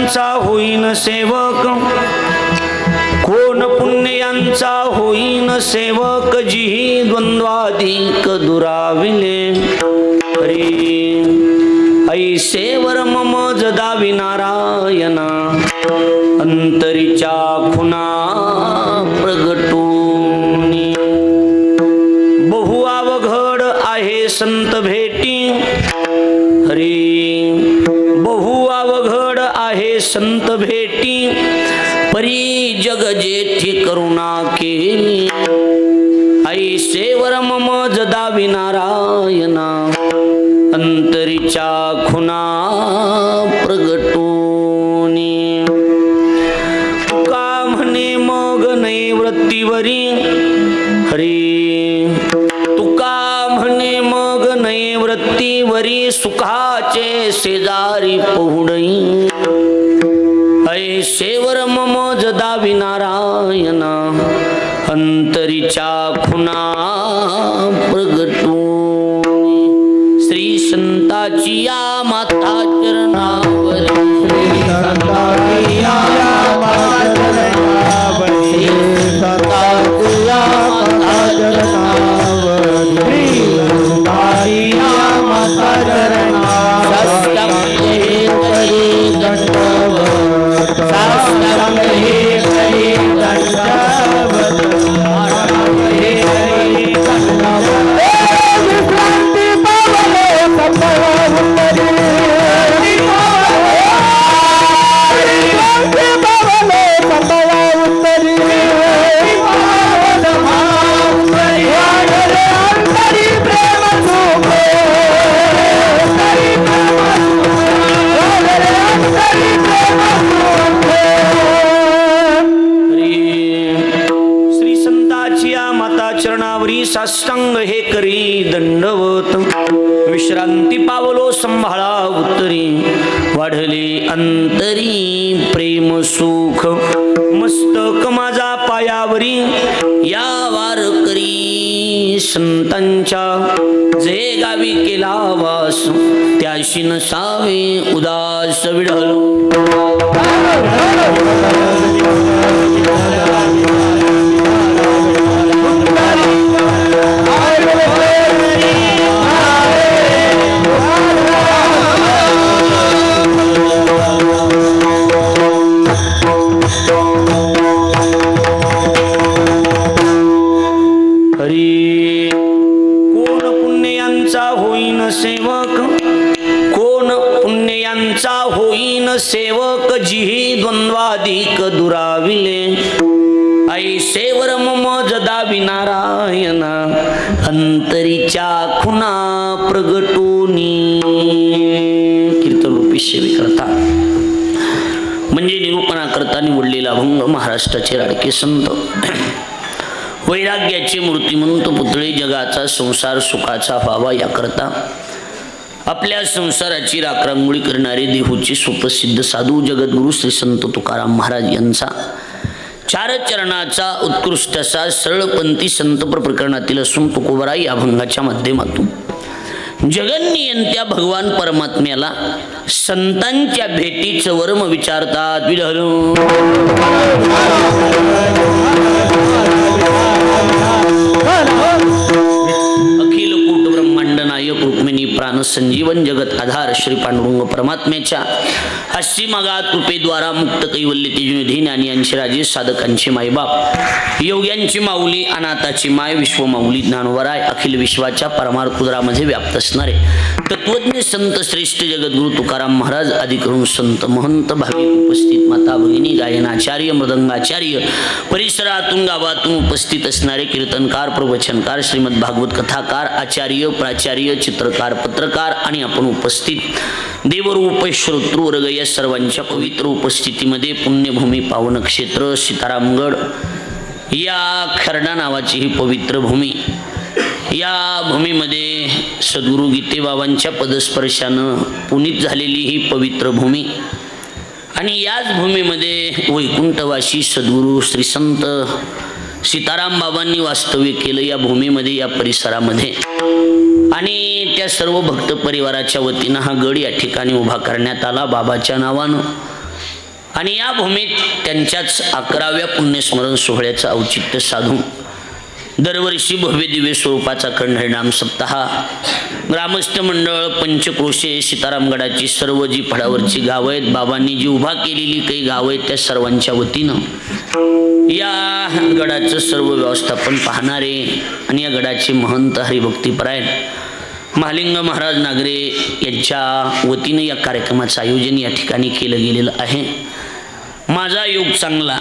पुण्यांचा होईन सेवक, कोण पुण्यांचा होईन सेवक, जिही द्वंद्वाधिक दुराविले हरी ऐसेवर मम जदावि नारायणा, अंतरीच्या खुना प्रगटूनी बहु अवघड आहे संत भेटी हरी, बहु अवघड आहे संत भेटी, परी जग जेठी करुणा केली ऐसेवर मम जदावि नारायणा, अंतरीच्या खुना प्रगटूनी तुका म्हणे मग नैवृत्तीवरी हरी, तुका म्हणे मग नैवृत्तीवरी, सुखाचे शेजारी पहुडई ऐसेवर मम जदावि नारायणा, अंतरीच्या खुना प्रगटूनी श्री संताची या माता चरणावरी, श्री संताची या माता चरणावरी, श्री संताची या माता चरणावरी, श्री संताची या माता चरणावरी, करी दंडवत, शास्त्रम हे करी दंडवत, हे करी दंडवत, विश्रांती पावले संभव उत्तरी, विश्रांती पावले संभव उत्तरी, वाढले अंतरी प्रेम सुख, श्री संताची या माता चरणावरी साष्टांग हे करी दंडवत, विश्रांती पावलो संभाळा उत्तरी, वाढले अंतरी प्रेम सुख, मस्तक माझा पायावरी या वारकरी संतांच्या, जे गावी केला वास त्याशी नसावे उदास विढल, हरी कोण पुण्यांचा होईन सेवक, कोण पुण्यांचा होईन सेवक, जिही द्वंद्वाधिक दुराविले ऐसेवर मम जदावि नारायणा, अंतरीच्या खुना प्रगटूनी कीर्तन रूपी सेवे करता म्हणजे निरूपणा करता निवडलेला अभंग महाराष्ट्राचे लाडके संत, वैराग्याचे मूर्तिमंत पुतळे, जगाचा संसार सुखाचा व्हावा याकरता आपल्या संसाराची राखरांगोळी करणारे देहूचे सुप्रसिद्ध साधू जगद्गुरु श्री संत तुकाराम महाराज यांचा चार चरणाचा उत्कृष्ट असा सरळपंथी संतपर प्रकरणातील असून तुकोबरा या अभंगाच्या माध्यमातून जगन्नियंत्या भगवान परमात्म्याला संतांच्या भेटीचं वर्म विचारतात. विढल अखिल कूट ब्रह्मांड नायक रुक्मिणी प्राण संजीवन जगत आधार श्री पांडुरंग परमात्म्याच्या असीमागात कृपेद्वारा मुक्त कैवल्य तेजनिधी ज्ञानियांचे राजे साधकांचे मायबाप योग्यांची माऊली अनाथाची माय विश्वमाऊली ज्ञानवराय अखिल विश्वाच्या परमार्थुद्रामध्ये व्याप्त असणारे तत्वज्ञ संत श्रेष्ठ जगद्गुरु तुकाराम महाराज अधिकरून संत महंत भाविक उपस्थित माता भगिनी गायनाचार्य मृदंगाचार्य परिसरातून गावातून उपस्थित असणारे कीर्तनकार प्रवचनकार श्रीमद भागवत कथाकार आचार्य प्राचार्य चित्रकार पत्रकार आणि आपण उपस्थित देवरूप श्रोतृवर्ग या सर्वांच्या पवित्र उपस्थितीमध्ये पुण्यभूमी पावन क्षेत्र सीतारामगड या खर्डा नावाची ही पवित्र भूमी, या भूमीमध्ये सद्गुरु गीतेबाबांच्या पदस्पर्शानं पुनीत झालेली ही पवित्र भूमी आणि याच भूमीमध्ये वैकुंठवासी सद्गुरु श्री संत सीताराम बाबांनी वास्तव्य केलं. या भूमीमध्ये या परिसरामध्ये आणि त्या सर्व भक्त परिवाराच्या वतीनं हा गड या ठिकाणी उभा करण्यात आला. बाबाच्या नावानं आणि या भूमीत त्यांच्याच 11व्या पुण्यस्मरण सोहळ्याचं औचित्य साधून दरवर्षी भव्य दिव्य स्वरूपाचा अखंड हरिनाम सप्ताह ग्रामस्थ मंडळ पंचक्रोशे सीतारामगडाची सर्व जी फळावरची गावं आहेत, बाबांनी जी उभा केलेली काही गावं आहेत, त्या सर्वांच्या वतीनं या गडाचं सर्व व्यवस्थापन पाहणारे आणि या गडाचे महंत हरिभक्तीपरायण महालिंग महाराज नागरे यांच्या वतीनं या कार्यक्रमाचं आयोजन या ठिकाणी केलं गेलेलं आहे। माझा योग चांगला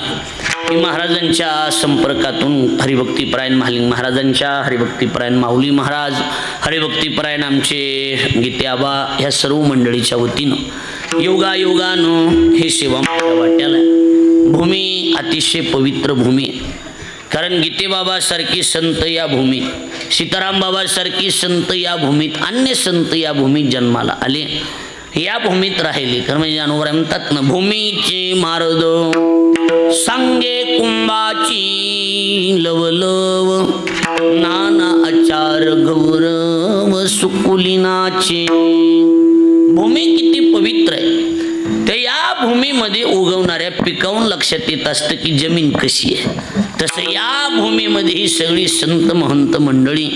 की महाराजांच्या संपर्कातून हरिभक्तीपरायण महालिंग महाराजांच्या, हरिभक्तीपरायण माऊली महाराज, हरिभक्तीपरायण आमचे गीते आबा ह्या सर्व मंडळीच्या वतीनं योगायोगानं हे सेवा वाट्याला भूमी अतिशय पवित्र भूमी आहे। कारण गीते बाबासारखी संत या भूमीत, सीताराम बाबासारखी संत या भूमीत, अन्य संत या भूमीत जन्माला आले, या भूमीत राहिले। कारण म्हणजे अनुभव म्हणतात ना, भूमीचे मारद सांगे कुंभाची लवलव नाना आचार गौरव सुकुलिनाचे। भूमी किती पवित्र आहे ते या भूमीमध्ये उगवणाऱ्या पिकावून लक्षात येत असतं की जमीन कशी आहे। तसं या भूमीमध्ये ही सगळी संत महंत मंडळी,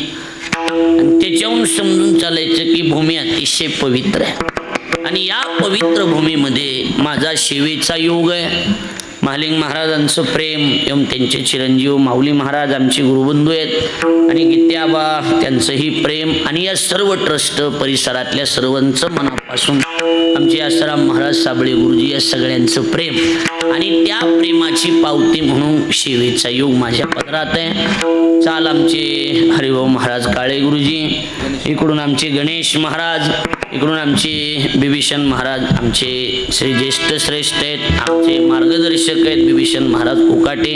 आणि त्याच्याहून समजून चालायचं की भूमी अतिशय पवित्र आहे आणि या पवित्र भूमीमध्ये माझा सेवेचा योग आहे। महालिंग महाराजांचं प्रेम एवं त्यांचे चिरंजीव माऊली महाराज आमचे गुरुबंधू आहेत आणि गीत्याबा त्यांचंही प्रेम आणि या सर्व ट्रस्ट परिसरातल्या सर्वांचं मनापासून आमचे आसाराम महाराज साबळे गुरुजी या सगळ्यांचं प्रेम आणि त्या प्रेमाची पावती म्हणून सेवेचा योग माझ्या पदरात आहे। चाल आमचे हरिभाऊ महाराज काळे गुरुजी, इकडून आमचे गणेश महाराज, इकडून आमचे बिभीषण महाराज आमचे श्री ज्येष्ठ श्रेष्ठ आहेत, आमचे मार्गदर्शक आहेत बिभीषण महाराज कोकाटे,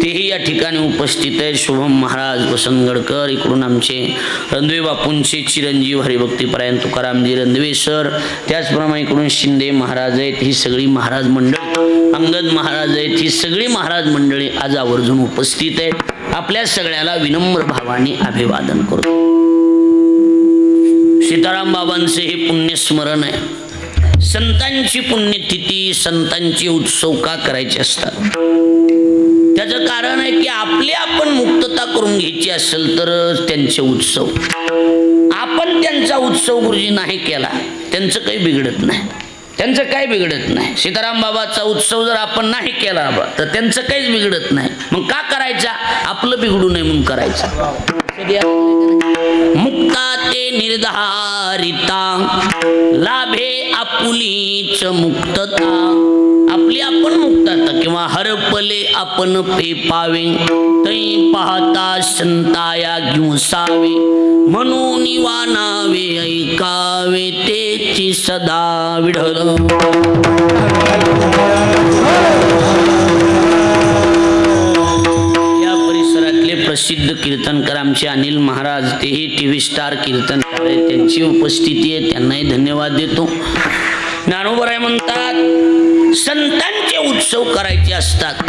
तेही या ठिकाणी उपस्थित आहेत। शुभम महाराज वसंतगडकर, इकडून आमचे रणदिवे बापूंचे चिरंजीव हरिभक्तीपरायण तुकारामजी रणदिवे सर, त्याचप्रमाणे इकडून शिंदे महाराज आहेत, ही सगळी महाराज मंडळी, अंगद महाराज आहेत, ही सगळी महाराज मंडळी आज आवर्जून उपस्थित आहेत। आपल्या सगळ्याला विनम्र भावाने अभिवादन करतो। सीताराम बाबांचे हे पुण्यस्मरण आहे। संतांची पुण्यतिथी, संतांचे उत्सव का करायचे असतात त्याचं कारण आहे की आपले आपण मुक्तता करून घ्यायची असेल तर त्यांचे उत्सव, आपण त्यांचा उत्सव गुरुजी नाही केला त्यांचं काही बिघडत नाही, त्यांचं काही बिघडत नाही। सीताराम बाबाचा उत्सव जर आपण नाही केला तर त्यांचं काहीच बिघडत नाही। मग का करायचा? आपलं बिघडू नये म्हणून करायचा। मुक्ता ते निर्धारिता लाभे आपुलीच मुक्तता, आपली आपण मुक्तता किंवा हरपले आपण पे पावे, तै पाहता संताया घेऊसावे, म्हणून वानावे ऐकावे तेची सदा विढल। प्रसिद्ध कीर्तनकार आमचे अनिल महाराज, तेही टीव्ही स्टार कीर्तनकार आहेत, त्यांची उपस्थिती आहे, त्यांनाही धन्यवाद देतो। ज्ञानोबराय म्हणतात संतांचे उत्सव करायचे असतात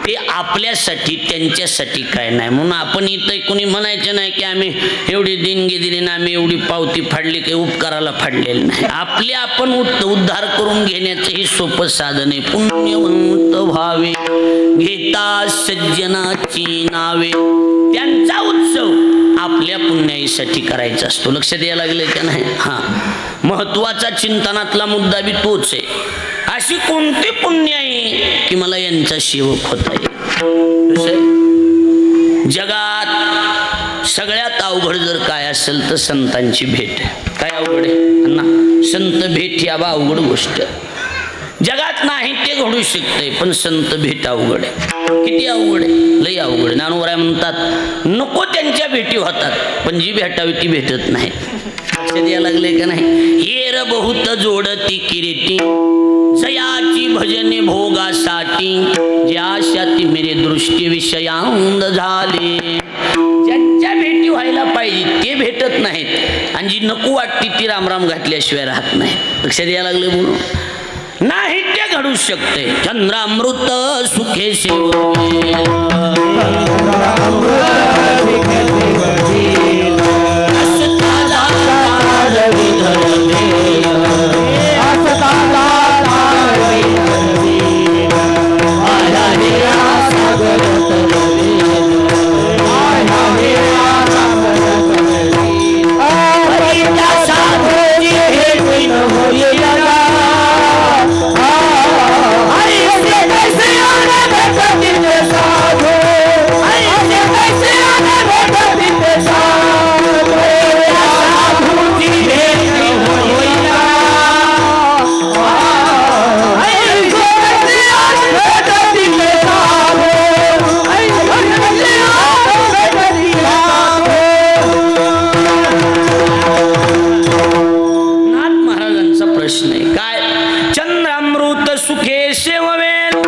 ते आपल्यासाठी त्यांच्यासाठी काय नाही, म्हणून आपण इथं कोणी म्हणायचं नाही की आम्ही एवढी देणगी दिली ना, आम्ही एवढी पावती फाडली, काही उपकाराला फाडलेलं नाही। आपले आपण उद्धार करून घेण्याचं हे सोपं साधन आहे। पुण्यवंत व्हावे घेता सज्जनाची नावे, त्यांचा उत्सव आपल्या पुण्याईसाठी करायचा असतो। लक्षात यायला लागले का नाही? हा, महत्वाचा चिंतनातला मुद्दा बी तोच आहे। अशी कोणती पुण्य आहे की मला यांचा सेवक होता येईल। जगात सगळ्यात अवघड जर काय असेल तर संतांची भेट। काय अवघड आहे ना? संत भेट ही अवघड गोष्ट जगात नाही ते घडू शकते, पण संत भेट अवघड आहे। किती अवघड आहे? लई अवघड आहे। ज्ञानोबराय म्हणतात नको त्यांच्या भेटी होतात पण जी भेटावी ती भेटत नाही। लक्षात यायला लागले का नाही? हेर बहुत जोडती किरीटी जयाची भजने भोगासाठी, ज्याशाती मेरे दृष्टी विषयांद झाले। ज्यांच्या भेटी व्हायला पाहिजे ते भेटत नाहीत आणि जी नको वाटती ती रामराम घातल्याशिवाय राहत नाही। लक्षात यायला लागले म्हणून नाही ते घडू शकते। चंद्रामृत सुखे सेवे चंद्रामृत सुखे सेववेल.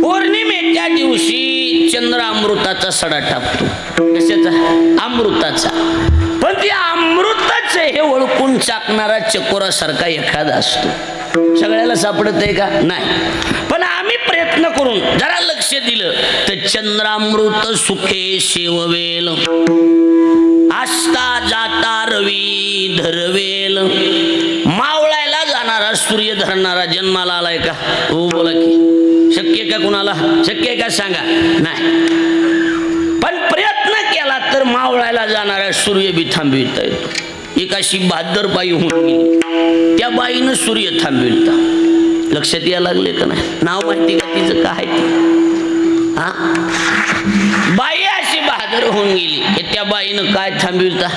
पौर्णिमेच्या दिवशी चंद्र अमृताचा सडा टाकतो. कशाचा? अमृताचा. पण त्या अमृताचे हे ओळखून चाकणारा चकोरासारखा एखादा असतो. सगळ्याला सापडत आहे का? नाही. पण आम्ही प्रयत्न करून जरा लक्ष दिलं तर चंद्रामृत सुखे सेववेल. आस्ता जाता रवी धरवेल. मावळायला जाणारा सूर्य धरणारा जन्माला आलाय का? हो बोला की. शक्य का? कुणाला शक्य आहे का सांगा? नाही. पण प्रयत्न केला तर मावळायला जाणारा सूर्य बी थांबविता येतो. एक अशी बहादर बाई होऊन गेली, त्या बाईनं सूर्य थांबविलता. लक्षात यायला लागले का नाही? नाव माहिती का तिचं? काय ते? हा, बाई अशी बहादर होऊन गेली की त्या बाईनं काय थांबविलता?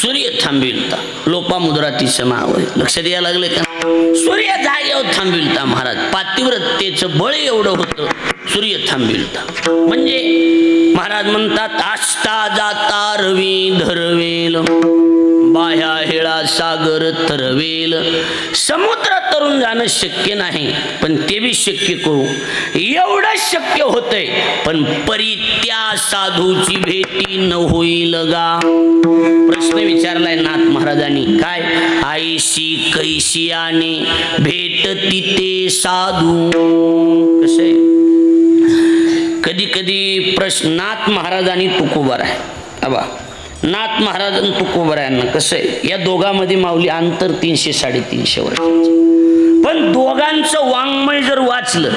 सूर्य थांबविलता. लोपामुद्रा तिचं नाव आहे. लक्षात यायला लागले का? सूर्य जागेवर थांबविलता महाराज. पातिव्रतेचं बळ एवढं होतं, सूर्य थांबविलता. म्हणजे महाराज म्हणतात आस्ता जाता रवी धरवेल. बाह्या हेळा सागर तरवेल. समुद्र तरुण जाणं शक्य नाही, पण ते बी शक्य करू. एवढं शक्य होतंय, पण परित्या साधूची भेटी न होईल गा. प्रश्न विचारलाय नाथ महाराजांनी. काय? आईशी कैसियाने भेटती ते साधू. कसं आहे? कधी कधी प्रश्न नाथ महाराजांनी तुकोबार आहे. अबा नाथ महाराज आणि तुकोबारायांना कसं आहे, या दोघांमध्ये माऊली अंतर 300-350 वर्षाचं. पण दोघांचं वाङ्मय जर वाचलं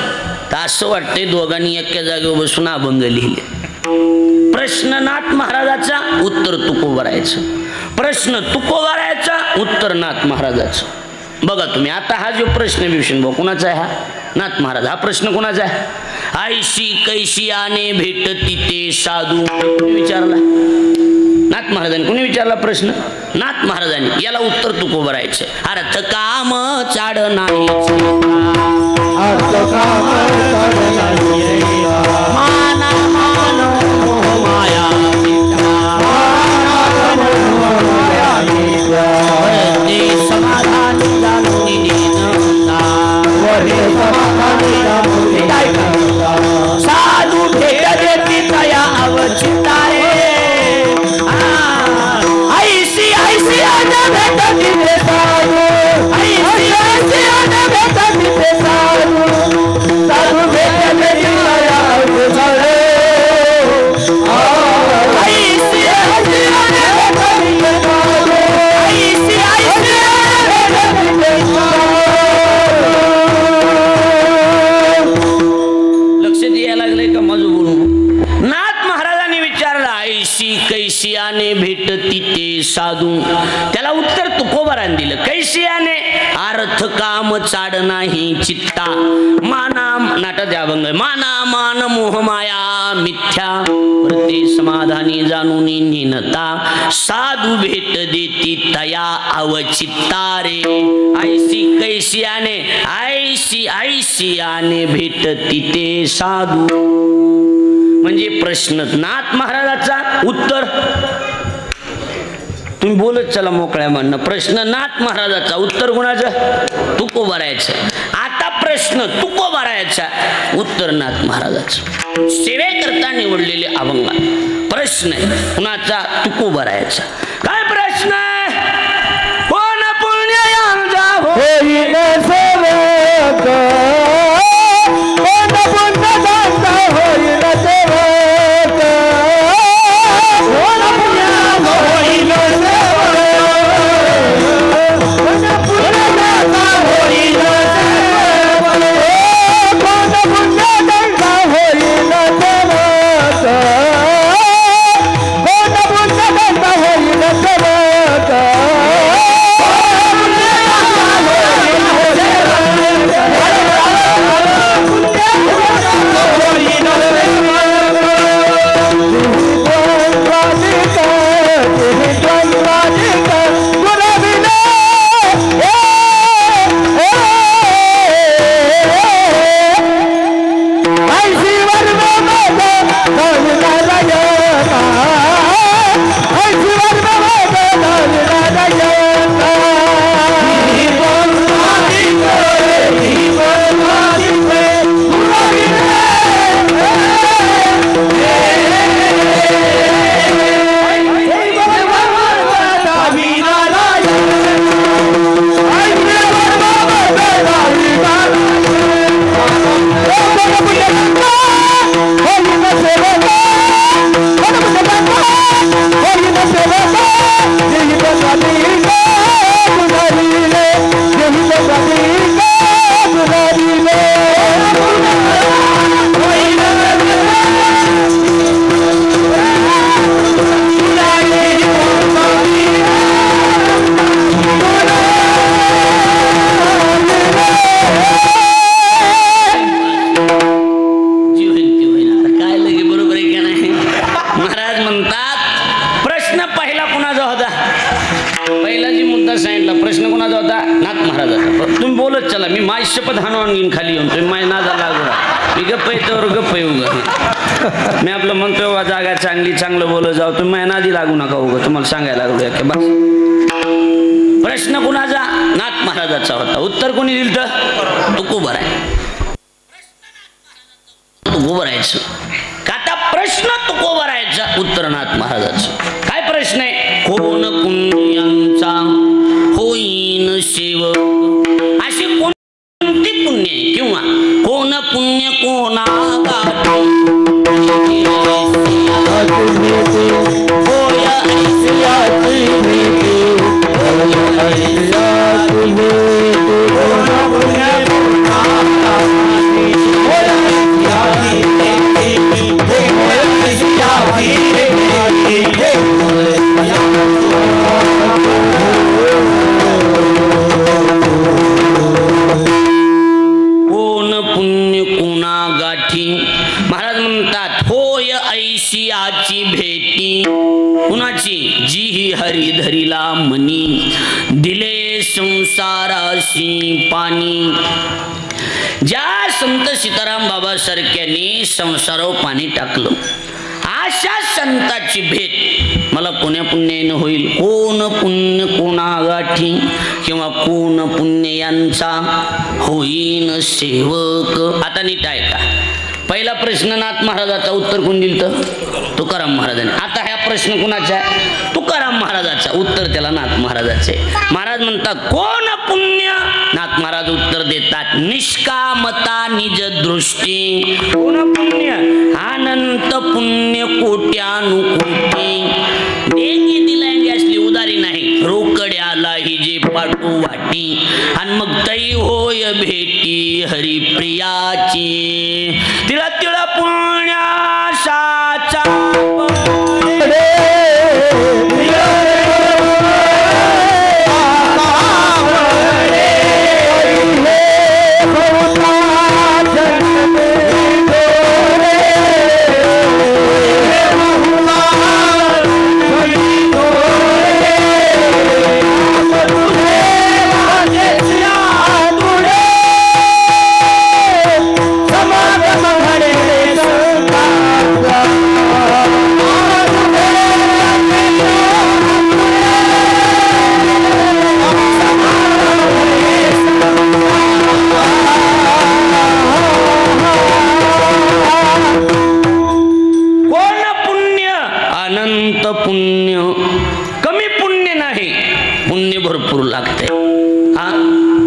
तर असं वाटतंय दोघांनी एका जागेवर बसून अभंग लिहिले. प्रश्न नाथ महाराजाचा, उत्तर तुकोबारायचं. प्रश्न तुकोबारायचा, उत्तर नाथ महाराजाचं. बघा तुम्ही आता हा जो प्रश्न विषय भाऊ कुणाचा आहे? हा नाथ महाराज. हा प्रश्न कुणाचा आहे? आईशी कैसियाने भेटती ते साधू. विचारला नाथ महाराजांनी. कोणी विचारला प्रश्न? नाथ महाराजांनी. याला उत्तर तुकोबारायचं. अर्थ काम चाड नाही, माना मान माया समाधान साधू भेट देती तया अवचितारे. ऐसी ऐसी आने भेटती ते साधू. ऐसी ऐसी आने भेटती ते साधू. साधू भेट देती तया अवचितारे. ऐसी ऐसी आने भेटती ते साधू. ऐसी ऐसी आने भेटती ते साधू. लक्षात यायला लागलंय का माझं बोलणं? नाथ महाराजांनी विचारलं ऐशी कैसियाने भेटती ते साधू. त्याला उत्तर तुकोबाराने दिलं. कैसियाने अर्थ काम चाड नाही चित्ता. माना नाटा अभंग. माना मान मोह माया मिथ्या. प्रति समाधानी जाणून निनता. साधू भेट देती तया अवचित्ता रे. ऐशी कैसियाने ऐशी ऐशियाने भेटती ते साधू. म्हणजे प्रश्न नाथ महाराजाचा, उत्तर तुम्ही बोलत चला मोकळ्या म्हणणं. प्रश्न नाथ महाराजाचा, उत्तर कोणाचं? तुकोबारायचं. आता प्रश्न तुकोबारायचा, उत्तर नाथ महाराजाचं. सेवेकरता निवडलेले अभंग. प्रश्न कुणाचा? तुकोबारायचा. काय प्रश्न? कोण पुण्य यांचा होईल सेवक. कोण पुण्य यांचा होईल सेवक. कोण पुण्य होईल सेवक. कोण पुण्य यांचा होईल सेवक. कोण पुण्य यांचा होईल सेवक. कोण पुण्य यांचा होईल सेवक. बोलत चला. मी माझी शपथ हाणून घेईन खाली येऊन. तुम्ही माझ्या नादा लागू. मी गप्प येतो गप्प येऊ ग. मी आपलं म्हणतोय वा जागा चांगली चांगलं बोलत जाऊ. तुम्ही माझ्या नादी लागू नका उगं. तुम्हाला सांगायला लागलो की बस. प्रश्न कुणाचा? नाथ महाराजाचा होता. उत्तर कोणी दिलं तर तुकोबर आहे. तुकोबरायचं का? आता प्रश्न तुकोबरायचा, उत्तर नाथ महाराजाचं. काय प्रश्न आहे? कोण पुण्यांचा होईन सेवक. अशी कोणती पुण्य आहे किंवा कोण पुण्य कोणा गाठी महाराज म्हणतात होय ऐशियाची भेटी कुणाची? जी ही हरी धरिला मनी दिले संसाराशी पाणी. ज्या संत सीताराम बाबा सारख्यांनी संसारावर पाणी टाकलं अशा संताची भेट मला कोण्या पुण्याने होईल? कोण पुण्य कोणा गाठी किंवा कोण पुण्य यांचा होईन सेवक. आता नीट ऐका. पहिला प्रश्न नाथ महाराजाचा, उत्तर कोण दिलं? तुकाराम महाराजांनी. आता ह्या प्रश्न कुणाचा आहे? तुकाराम महाराजाचा. उत्तर त्याला नाथ महाराजाचे. महाराज म्हणतात कोण पुण्य? नाथ महाराज उत्तर देतात निष्कामता निज दृष्टी. कोण पुण्य? अनंत पुण्य कोट्यानुकोटी. देगी दिलांगी असली उदारी नाही, रोकड्याला ही जे पाठू वाटी. आणि मग तई होय भेटी हरिप्रियाची. तिला तिला पुण्यासाचा पुण्य कमी पुण्य नाही, पुण्य भरपूर लागते. हा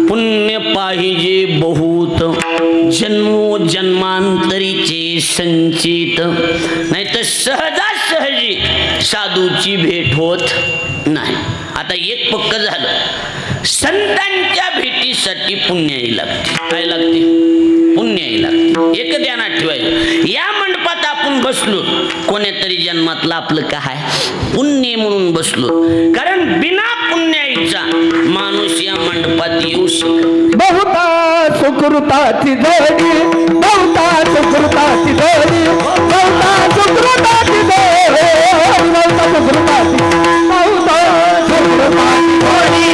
पुण्य पाहिजे बहुत जन्मो जन्मांतरीचे संचित, नाही तर सहजासहजी साधूची भेट होत नाही. आता एक पक्क झालं, संतांच्या भेटीसाठी पुण्याही लागते. काय लागते? पुण्याही लागते. एक ध्यानात ठेवायचं. या मंडपात आपण बसलो, कोणीतरी जन्मातलं आपलं काय पुण्य म्हणून बसलो. कारण बिना पुण्याईचा माणूस या मंडपात येऊ शकत. बहुता सुकृताची जोडी, बहुता सुकृताची जोडी, बहुता सुकृताची जोडी, बहुता सुकृताची, बहुता सुकृताची जोडी.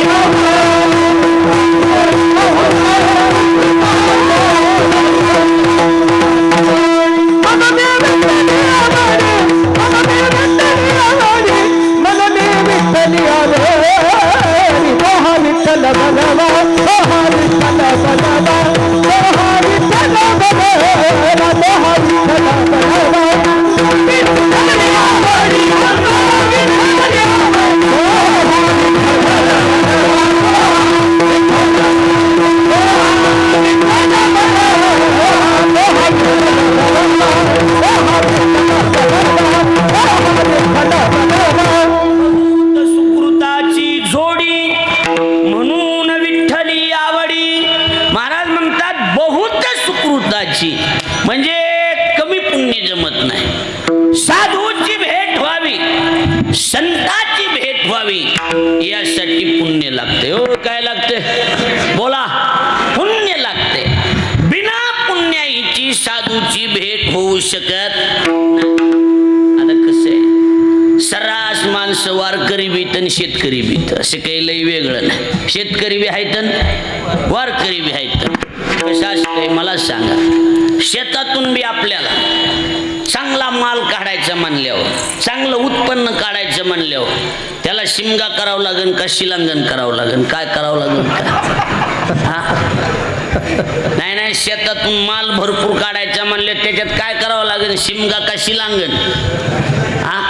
म्हणजे कमी पुण्य जमत नाही. साधूची भेट व्हावी, संताची भेट व्हावी, यासाठी पुण्य लागते. हो काय लागते? बोला. पुण्य लागते. बिना पुण्याची साधूची भेट होऊ शकत. आता कसं आहे, सर्रास माणसं माणसं वारकरी बीत आणि शेतकरी बीत असे काही लई वेगळं नाही. शेतकरी बी आहेत आणि वारकरी बी आहेत. कसं असतंय मला सांगा, शेतातून बी आपल्याला चांगला माल काढायचा म्हणल्यावर, चांगलं उत्पन्न काढायचं म्हणल्यावर त्याला शिमगा करावं लागेल का शिलांगण करावं लागेल? काय करावं लागेल का? हा नाही नाही, शेतातून माल भरपूर काढायचा म्हणले त्याच्यात काय करावं लागेल? शिमगा का शिलांगण? हा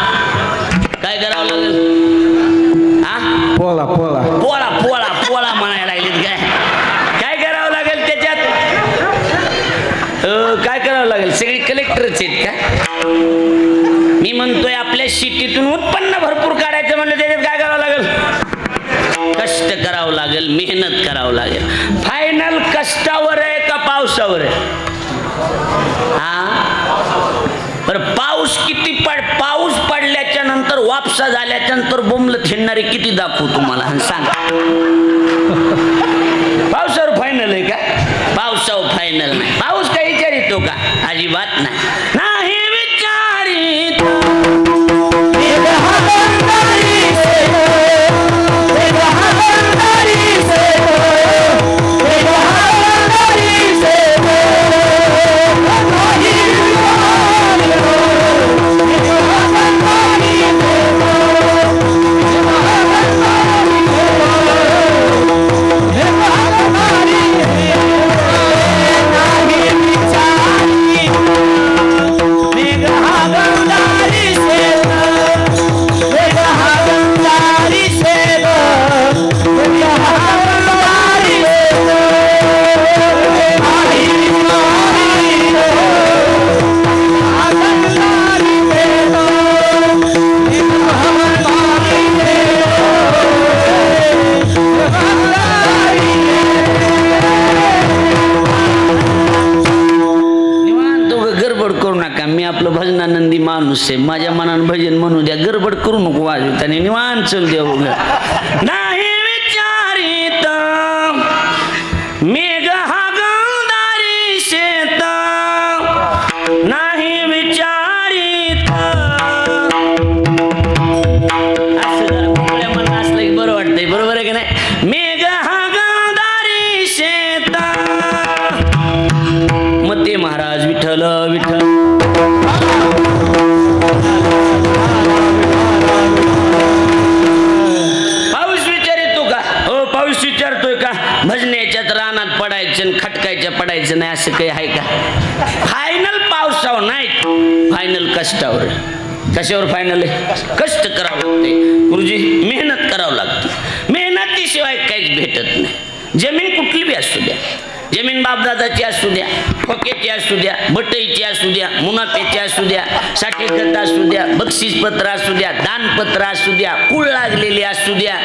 काय करावं लागेल? हा पोळा पोळा पोळा पोळा पोळा म्हणायला लागलेत काय? काय करावं लागेल त्याच्यात? काय करावं लागेल? सगळी कलेक्टरच आहेत का? मी म्हणतोय आपल्या शेतीतून उत्पन्न भरपूर काढायचं म्हणलं त्याच्यात काय करावं लागेल? कष्ट करावं लागेल, मेहनत करावं लागेल. फायनल कष्टावर आहे का पावसावर आहे? हा पर पाऊस किती पाऊस पडल्याच्या नंतर वापसा झाल्याच्या नंतर बोंबल थिंडणारी किती दाखवू तुम्हाला सांग. पावसावर फायनल आहे का? पावसावर फायनल नाही. पाऊस काही विचारितो का? अजिबात नाही. नाही विचारित भजनानंदी माणूस आहे. माझ्या मनानं भजन म्हणू द्या, गडबड करू नको वाजवत आणि निवांत चल द्या. नाही विचारित मेघ हा गंधारी शेत, नाही विचारित. असं जरा मोकळ्या मनात असलं की बरं वाटतंय. बरोबर आहे की नाही? मेघ हा गंधारी शेत. मग ते महाराज विठ्ठल विठ्ठल पाऊस विचारितो का? हो पाऊस विचारतोय का? भजण्याच्यात रानात पडायचं खटकायच्या पडायचं नाही असं काही आहे का? फायनल पावसावर नाही, फायनल कष्टावर. कशावर फायनल आहे? कष्ट करावं लागते गुरुजी, मेहनत करावं लागते. मेहनतीशिवाय काहीच भेटत नाही. जमीन कुठली बी असू द्या, जमीन बापदादाची असू द्या, खोक्याची असू द्या, बटईची असू द्या, मुनाफेची असू द्या, साठी खत असू द्या, बक्षीस पत्र असू द्या, दानपत्र असू द्या, कुळ लागलेली असू द्या,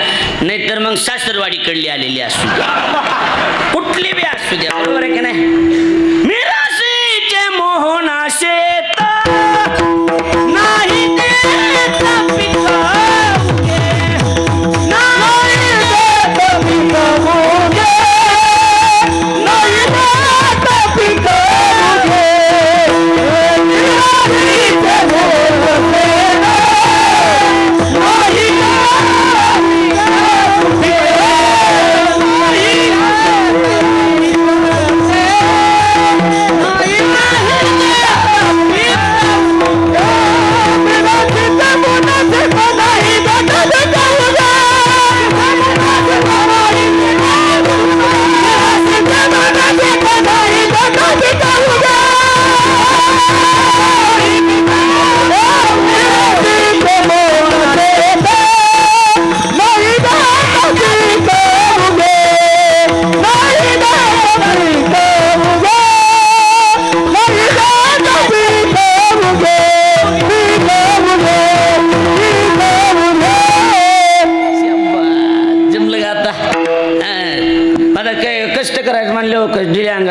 नाहीतर मग सासरवाडीकडली आलेली असू द्या, कुठली बी असू द्या. बरोबर आहे की नाही? मिराशीचे मोहना शेत नाही देत पिकं.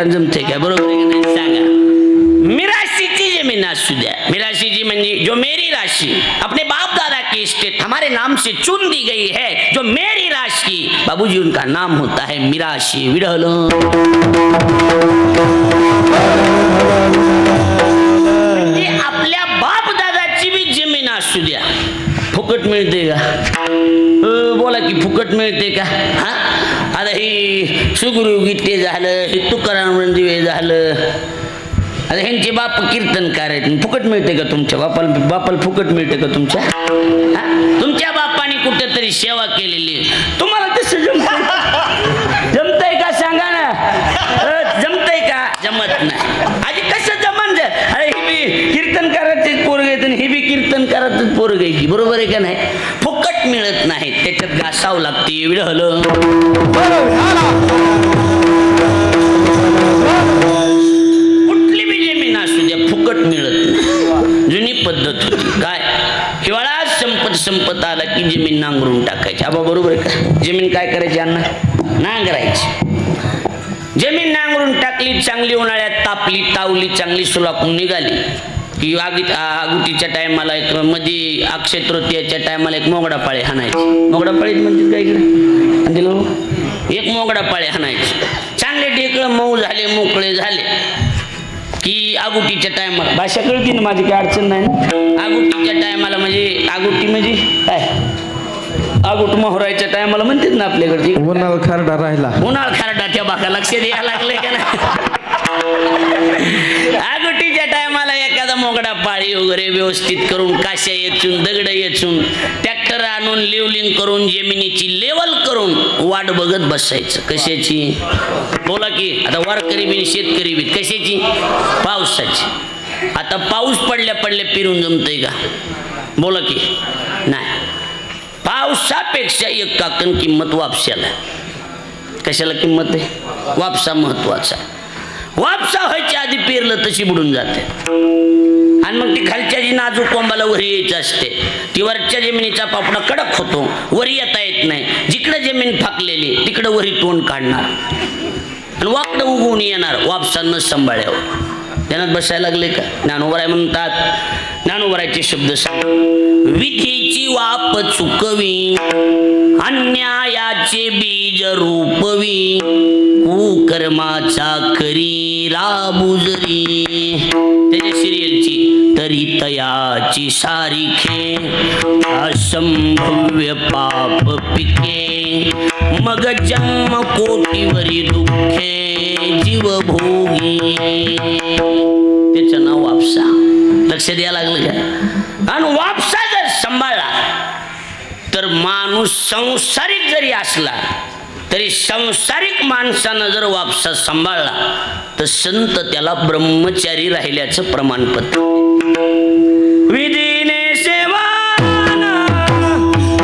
जमते का? बरोबर आहे की नाही? सांगा. मिराशीची जमीन असू द्या, मिराशीची म्हणजे जो मेरी राशि अपने बाप दादा की स्टेट हमारे नाम से चुन दी गई है, जो मेरी राशि बाबूजी उनका नाम होता है मिराशी. विडल आपल्या बाप दादाची बी जमीन असू द्या, फुकट मिळते का? बोला की फुकट मिळते का? हा आता ही सुगुरु गीते झालं, हे तुकाराम रणदिवे झालं, आता ह्यांचे बाप कीर्तनकार आहेत, फुकट मिळते का तुमच्या बापाला फुकट मिळते का तुमच्या? तुमच्या बापाने कुठेतरी सेवा केलेली, तुम्हाला तसं जमतंय का सांगा ना? जमतंय का? जमत नाही. आधी कसं जमन? अरे हे बी कीर्तनकाराचे पोरग आहेत आणि हे बी कीर्तनकाराचंच पोरग आहे की, बरोबर आहे का नाही? फुकट मिळत नाही, त्याच्यात घासावं लागते. विडहलं कुठली बी जमीन असू द्या, फुकट मिळत नाही. जुनी पद्धत होती काय, हिवाळा संपत आला की जमीन नांगरून टाकायची. आबा बरोबर आहे का? जमीन काय करायची अण्णा? नांगरायची. जमीन नांगरून टाकली, चांगली उन्हाळ्यात तापली, तावली, चांगली सुलाखून निघाली की आगुतीच्या टायमाला एक मध्ये अक्षय तृतीयाच्या टायमाला एक मोगडा पाळे हाणायची. मोगडा पाळी म्हणजे काय इकडे? एक मोगडा पाळे हाणायची. चांगले ढेकळं मऊ झाले, मोकळे झाले की आगुटीच्या टायमाला, भाषा कळती ना माझी, काय अडचण नाही ना? आगुटीच्या टायमाला म्हणजे आगुटी म्हणजे काय? आगुट मोहरायच्या टायमाला म्हणतात ना आपल्याकडे, उन्हाळ खारडा राहिला, उन्हाळ खारडा. त्या बाका लक्ष द्यायला लागले का नाही? आगुटीच्या टायमाला एखादा मोगडा पाळी वगैरे व्यवस्थित करून, काश्या येचून, दगड येचून, ट्रॅक्टर आणून लेवलिंग करून, जमिनीची लेवल करून वाट बघत बसायचं. कशाची? बोला की. आता वारकरी बिन शेतकरी बिन कशाची? पावसाची. आता पाऊस पडल्या पिरून जमतंय का? बोला की. नाही. पावसापेक्षा एक काकण किंमत वापशाला. कशाला किंमत आहे? वापसा महत्वाचा. वापसा व्हायच्या आधी पेरलं तशी बुडून जाते आणि मग ती खालच्या जी नाजूक कोंबाला वरी यायचं असते, ती वरच्या जमिनीचा पापडा कडक होतो, वरी येता येत नाही. जिकडे जमीन फाकलेली तिकडे वरी तोंड काढणार आणि वाकडं उगवून येणार, वापसा न सांभाळ्यावर. ध्यानात बसायला लागले का? ज्ञानोबराय म्हणतात, ज्ञानोबरायचे शब्द सांग. विधीची वाप चुकवी, अन्यायाचे बीज रूपवी, कुकर्माचा करी राबुजरी. त्याच्या सिरियलची तरी तयाची सारिखे, असंभव्य पाप पिके, मग जन्म कोटीवरी दुःखे जीव भोगी. त्याचं नाव वापसा. लक्ष द्यायला लागलं का? आणि वापसा जर सांभाळला तर माणूस संसारिक जरी असला तरी संसारिक माणसानं जर वापसा सांभाळला तर संत त्याला ब्रह्मचारी राहिल्याचं प्रमाणपत्र. विधीने सेवा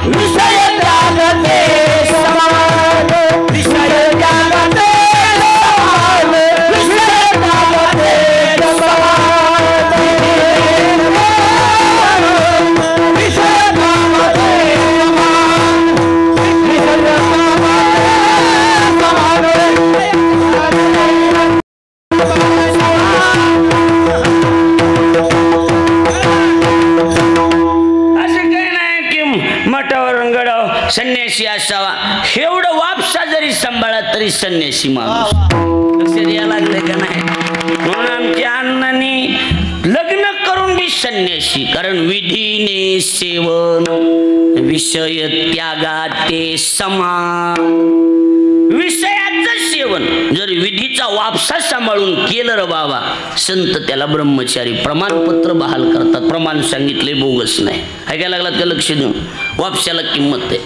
विषय त्यागते समान, विषय त्यागते समान, विषय त्यागते समान, विषय त्यागते समान, विषय संन्यासी असावा. एवढं वापसा जरी सांभाळा तरी संन्यासी माणूस. लक्ष द्यायला लागले का नाही? म्हणून आमच्या अण्णांनी लग्न करून बी संन्यासी, कारण विधीने सेवन विषय त्यागाते समान. विषयाचं सेवन जर विधीचा वापसा सांभाळून केलं रे बाबा, संत त्याला ब्रह्मचारी प्रमाणपत्र बहाल करतात. प्रमाण सांगितले बोगस नाही. ऐकायला लागलात का? लक्ष देऊन. वापशाला किंमत आहे.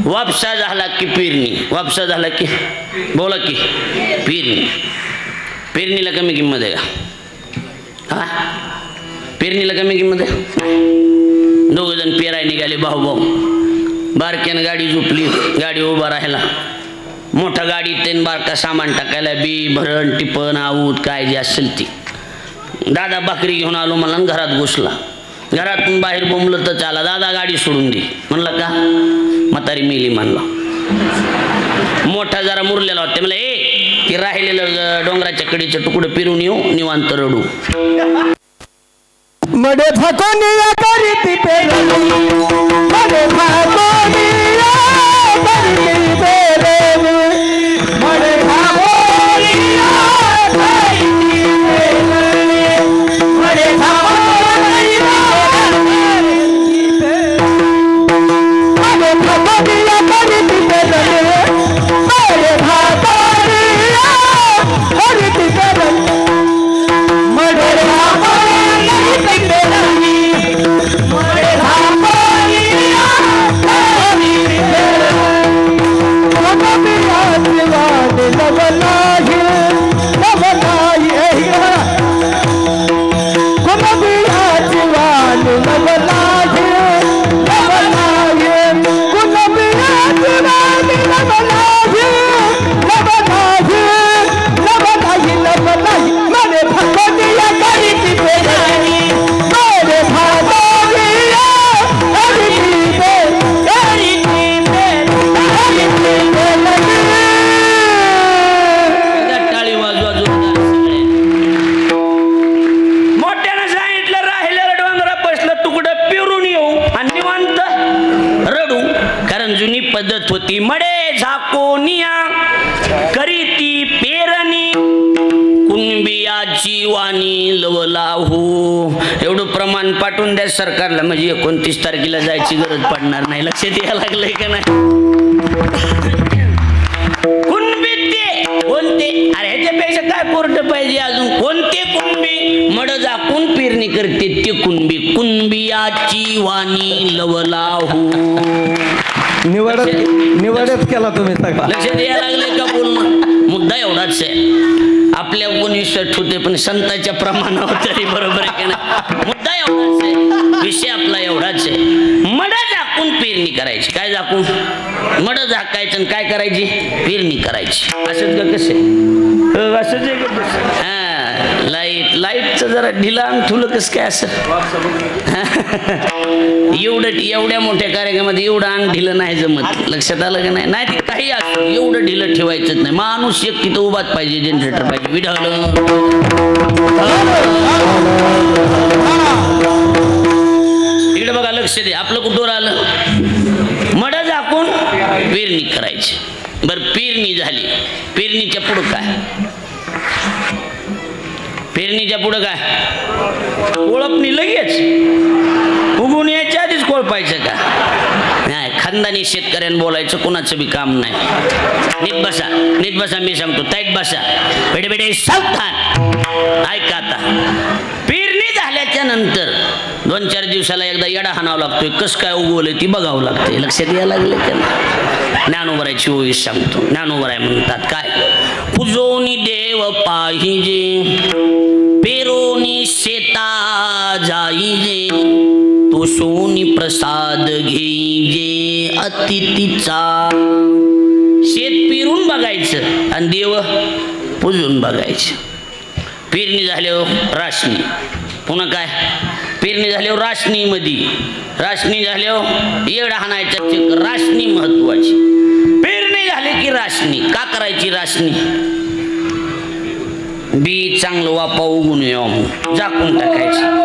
वापसा झाला की पेरणी, वापसा झाला की बोला की पेरणी. पेरणीला कमी किंमत आहे का? हा, पेरणीला कमी किंमत आहे. दोघ जण पेराय निघाले, भाऊ बारक्यानं गाडी झोपली, गाडी उभा राहिला. मोठा गाडी तेन बारका सामान टाकायला, बी भरण टिपण आऊत काय जे असेल ती. दादा भाकरी घेऊन आलो मला, घरात घुसला. घरातून बाहेर बोंबलं तर चाला, दादा गाडी सोडून दे म्हणलं. का? म्हातारी मेली म्हणला. मोठा जरा मुरलेला होता, म्हणलं ए ते राहिलेलं डोंगराच्या कडीचे तुकडे पिरून येऊ, निवांत रडू. मडे फाकोनिया करीती पेरणी, मडे फाकोनिया करीती पेरणी, मडे फाकोनिया करीती पेरणी, मडे फाकोनिया करीती पेरणी. नवलाही नवलाही कुणबियाची वाणी नवलाही नवलाही कुणबियाची वाणी नवलाही नवलाही नवलाही नवलाही मने भगवतिया करीती पेरणी मने भगवतिया करीती पेरणी टाळी वाजवा जोरदार सगळे. मोठ्यानं सांगितलं राहिलेलं डोंगरा बसलं तुकडं पिरून येऊ आणि निवांत रडू. कारण जुनी पद्धत होती मडे झाकोनिया करीती पेरणी कुणबियाची वाणी लवलाहू. एवढं प्रमाण पाठवून द्या सरकारला म्हणजे 29 तारखेला जायची गरज पडणार नाही. लक्षात यायला लागलंय का नाही. कुणबी कोणते अरे ह्याच्यापेक्षा काय कोर्ट पाहिजे अजून. कोणते कुणबी मड झाकून पेरणी करते ते कुणबी. कुणबियाची वाणी लवलाहू. निवडच केला तुम्ही सगळा. लक्षात यायला लागले का बोलणं. मुद्दा एवढाच आहे. आपल्या 19 होते पण संतांच्या प्रमाणावर तरी बरोबर आहे की नाही. मुद्दा एवढाच आहे. विषय आपला एवढाच आहे. मड झाकून पेरणी करायची. काय झाकून मड झाकायचं आणि काय करायची पेरणी करायची. असंच का कसे असंच आहे का. हा लाईटचं जरा ढिला आणि ठुलं कसं काय असं. एवढ्या मोठ्या कार्यक्रमात एवढं आणि ढिलं नाही जमत. लक्षात आलं का नाही. नाही ते काही असं एवढं ढिलं ठेवायचंच नाही. माणूस एक तिथं उभाच पाहिजे. जनरेटर पाहिजे. विढालं इकडे बघा लक्ष दे. आपलं कुठं आलं मड झाकून पेरणी करायची. बर पेरणी झाली. पेरणीच्या पुढं काय पेरणीच्या पुढं काय कोळपणी लगेच उगून यायच्या आधीच कोळपायचं का नाही. खानदानी शेतकऱ्यांना बोलायचं कोणाचं बी काम नाही. नीट बसा मी सांगतो. ताईट बसा. बेडे बेडे सावधान ऐका. आता पेरणी झाल्याच्या नंतर 2-4 दिवसाला एकदा येडा हाणावं लागतोय. कस काय उगवलंय ती बघावं लागतंय. लक्षात यायला लागले का. ज्ञानोबरायची ओवीस सांगतो. ज्ञानोबराय म्हणतात काय पूजोनी देव पाहिजे पेरोनी शेता जाईजे तो सोनी प्रसाद घेईजे अतिथीचा. शेत पेरून बघायचं आणि देव पूजून बघायचं. पेरणी झाल्यावर राशनी. पुन्हा काय पेरणी झाल्यावर राशनी झाल्यावर येडा हाणायचा चेक. राशनी महत्वाची. पेरणी झाली की राशनी. का करायची राशनी. बी चांगलं वापा उगून येऊ झाकून टाकायचं.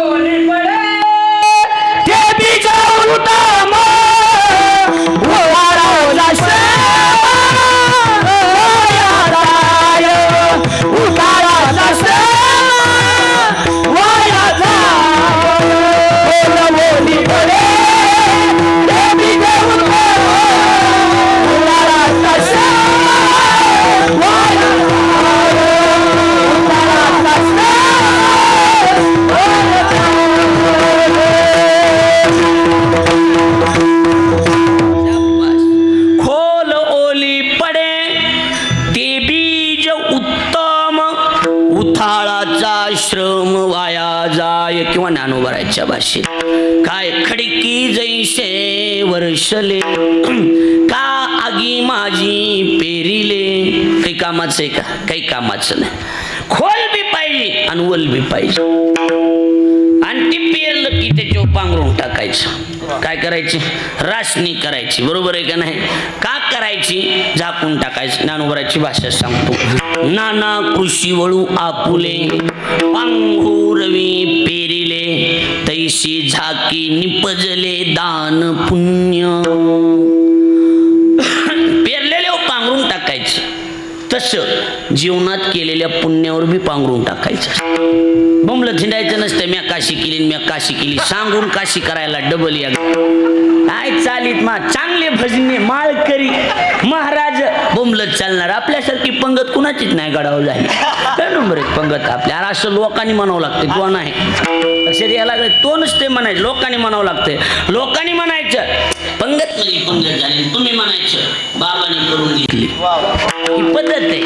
श्रम वाया जाय. किंवा ज्ञानोबरायच्या भाषेत काय खडकी जैसे वर्षले का आगी माझी पेरिले. काही कामाचं आहे का. काही कामाचं नाही. खोल बी पाहिजे आणि वल बी पाहिजे. आणि ती पेरलं की त्याच्यावर पांघरून टाकायचं. काय करायची राशनी करायची. बरोबर आहे का नाही. का करायची झाकून टाकायचं. ज्ञानोबरायची भाषा सांगतो. नाना कृषी वळू आपुले पांघुरवी पेरिले तैशी झाकी निपजले दान पुण्य. पेरलेले पांघरून टाकायचं. तसं जीवनात केलेल्या पुण्यावर बी पांघरून टाकायचं. बोंबलं झिंडायचं नसतं म्या काशी केली सांगून काशी करायला डबल या काय चालीत मा चांगले भजने माळकरी महाराज बोंबलत चालणार. आपल्यासारखी पंगत कुणाचीच नाही गडावर झाली. काय नंबर एक पंगत आपल्या असं लोकांनी म्हणावं लागतं. कोण आहे लक्षात यायला लागलं. तो नसते म्हणायचं लोकांनी म्हणावं लागतंय. लोकांनी म्हणायचं पंगत म्हणजे पंगत झाली. तुम्ही म्हणायचं बाबांनी करून घेतली. ही पद्धत आहे.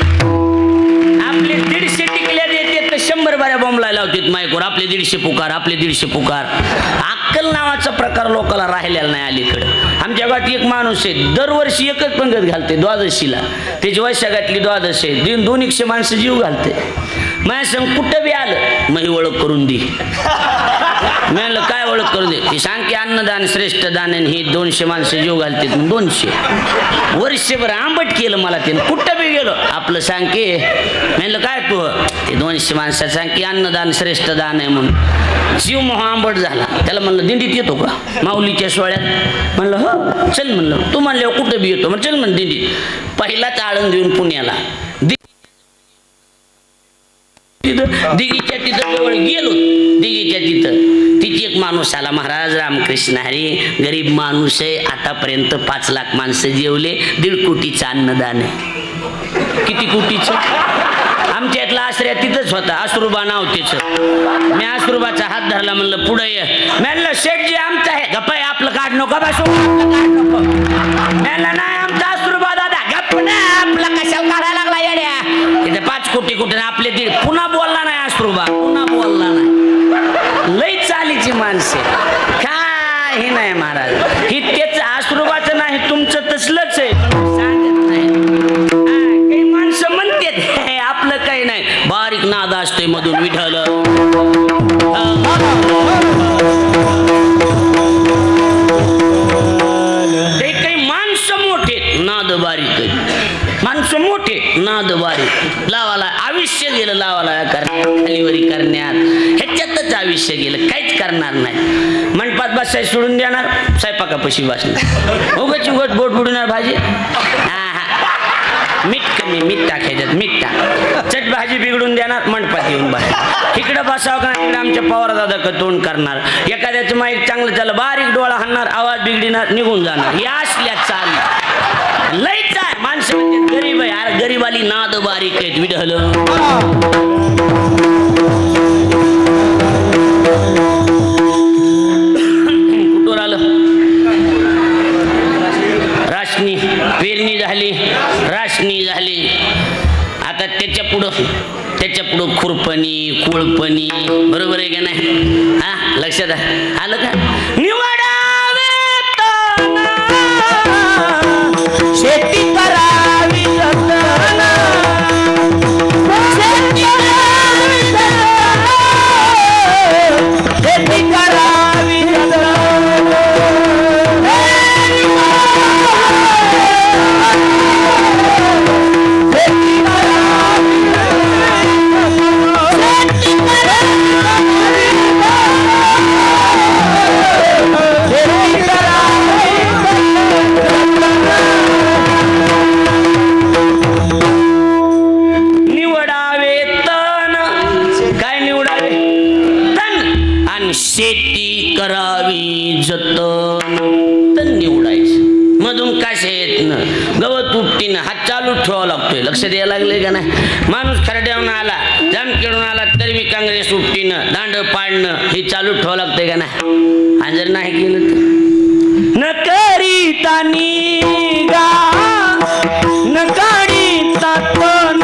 आपले 150 पुकार, आपले 150 पुकार. अक्कल नावाचा प्रकार लोकांना राहिलेला नाही अलीकडं. आमच्या गावात एक माणूस आहे, दरवर्षी एकच पंगत घालते द्वादशीला. त्याची वैशाखातली द्वादशी आहे, 200 माणसं जीव घालते. माझ्या संग कुठं बी आलं मग ओळख करून दे. मी म्हणलं काय ओळख करून दे? ती सांग की अन्नदान श्रेष्ठ दान, आणि ही 200 माणसं जीव घालते. 200 वर्षभर आंबट केलं मला ते. कुठं बी गेलो आपलं सांग की. म्हणलं काय तू? ते 200 माणसं सांग की अन्नदान श्रेष्ठ दान आहे म्हणून. जीव मोह आंबट झाला. त्याला म्हणलं दिंडीत येतो का माऊलीच्या सोहळ्यात? म्हणलं हो चल. म्हणलं तू म्हणल्यावर कुठं बी येतो. म्हणजे चल म्हणलं दिंडीत. पहिलाच आळंद देऊन पुण्याला दिघीच्या तिथं जवळ गेलो. दिघीच्या तिथं तिथे एक माणूस आला. महाराज रामकृष्ण हरी, गरीब माणूस आहे, आतापर्यंत 5 लाख माणसं जेवले, 1.5 कोटीचं अन्नदान आहे. किती कोटीचं? आमच्या इथला आश्रया तिथंच होता, आश्रुबा नाव त्याचं. मी आश्रुबाचा हात धरला, म्हणलं पुढे ये. म्हणलं शेठजी आमचं आहे. गप्प आहे आपलं काढ नको बसू, काढ नको. म्हणलं नाही आमचा आश्रुबा दादा. गप्प नाही आपला कशाला काढायला लागला येड्या. तिथे 5 कोटी कुठे आपले 1.5. पुन्हा बोलला नाही आश्रुबा, पुन्हा बोलला नाही. लई चालीची माणसे काही नाही महाराज. ही त्याच आश्रुबाचं नाही, तुमचं तसलंच आहे, सांगत नाही. काही माणसं म्हणते आपलं काही नाही. बारीक नाद असतोय मधून विठ्ठल. ते काही माणसं मोठे नाद बारीक, माणसं मोठे नाद बारीक. लावाला आयुष्य गेलं, लावाला करण्यात, खालीवरी करण्यात, ह्याच्यातच आयुष्य गेलं. काहीच करणार नाही. मंडपात बसाय सोडून देणार, स्वयंपाकापाशी बसणार. उगच उगच बोट बुडणार भाजी. मीठ कमी, मीठ टाकायच्यात, मीठ टाक. चट भाजी बिघडून देणार, मंडपात येऊन बसणार. इकडं बसावं का इकडे आमच्या पवार दादा का तोंड करणार. एखाद्याचं माईक चांगलं चाललं, बारीक डोळा हाणणार, आवाज बिघडणार, निघून जाणार. या असल्या चाल लईच आहे. माणसं म्हणतात गरीब आहे. अरे गरीबाली नाद बारीक आहेत विढल. कुठून आलं? राशनी पेरणी झाली, राशनी झाली. आता त्याच्या पुढं खुरपणी, कुळपणी. बरोबर आहे का नाही? हा लक्षात आलं का? निवडावे शेती करावी जतन, शेती करावी जतन. शेती करावी जतन. तण निवडायचं. मधून काशे येत ना, गवत उपटीनं हात चालू ठेवावा लागतोय. लक्ष द्यायला लागले का नाही? माणूस खरड्यावरून आला, जाम खेळून आला तरी बी काँग्रेस उपटीनं, दांड पाडणं हे चालू ठेवावं लागतंय का नाही? आणि जर नाही केलं तर न करीता निगा, न काढीता तण,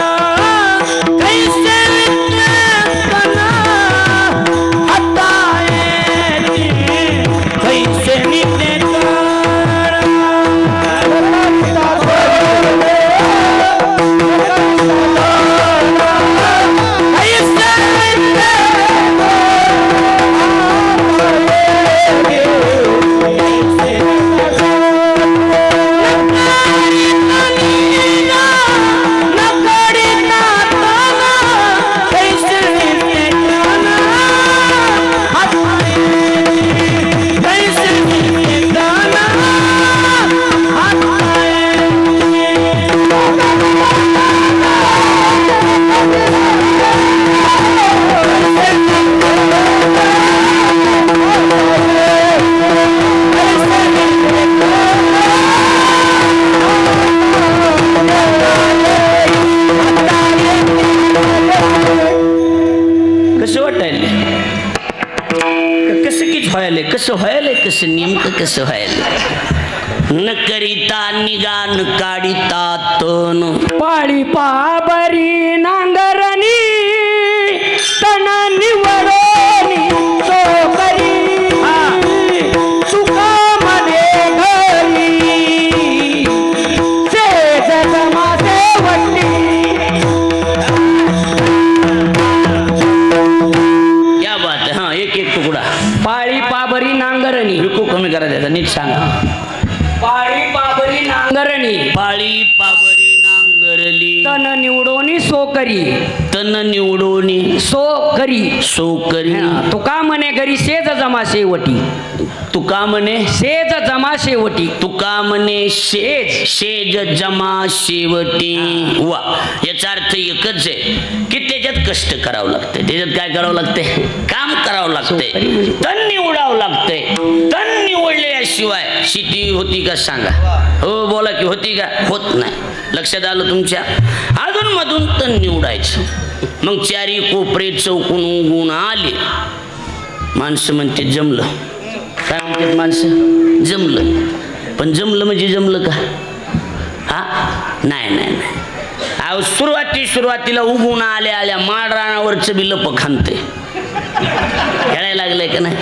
कसं व्हायलंय, कसं नेमकं कसं व्हायलंय. न करिता निगान काढिता तण, पाळी पाबरी नांगरणी, तण निवडोनी सो करी तन निवडोनी सो करी सो करी तुका म्हणे घरी सेज जमा शेवटी तुका म्हणे सेज जमा शेवटी तुका म्हणे शेज शेज जमा शेवटी वा याचा अर्थ एकच आहे की त्याच्यात कष्ट करावं लागते त्याच्यात काय करावं लागते काम करावं लागते तण निवडावं लागते तण निवडल्याशिवाय शेती होती का सांगा हो बोला की होती का होत नाही लक्षात आलं तुमच्या अजून मधून तण निवडायचं मग चारी कोपरे चौकून उगून आले माणसं म्हणते जमलं काय म्हणतात माणसं जमलं पण जमलं म्हणजे जमलं का हा नाही नाही नाही अहो सुरुवातीला उगून आल्या माळ रानावरचं बी लप खांते खेळायला लागलंय का नाही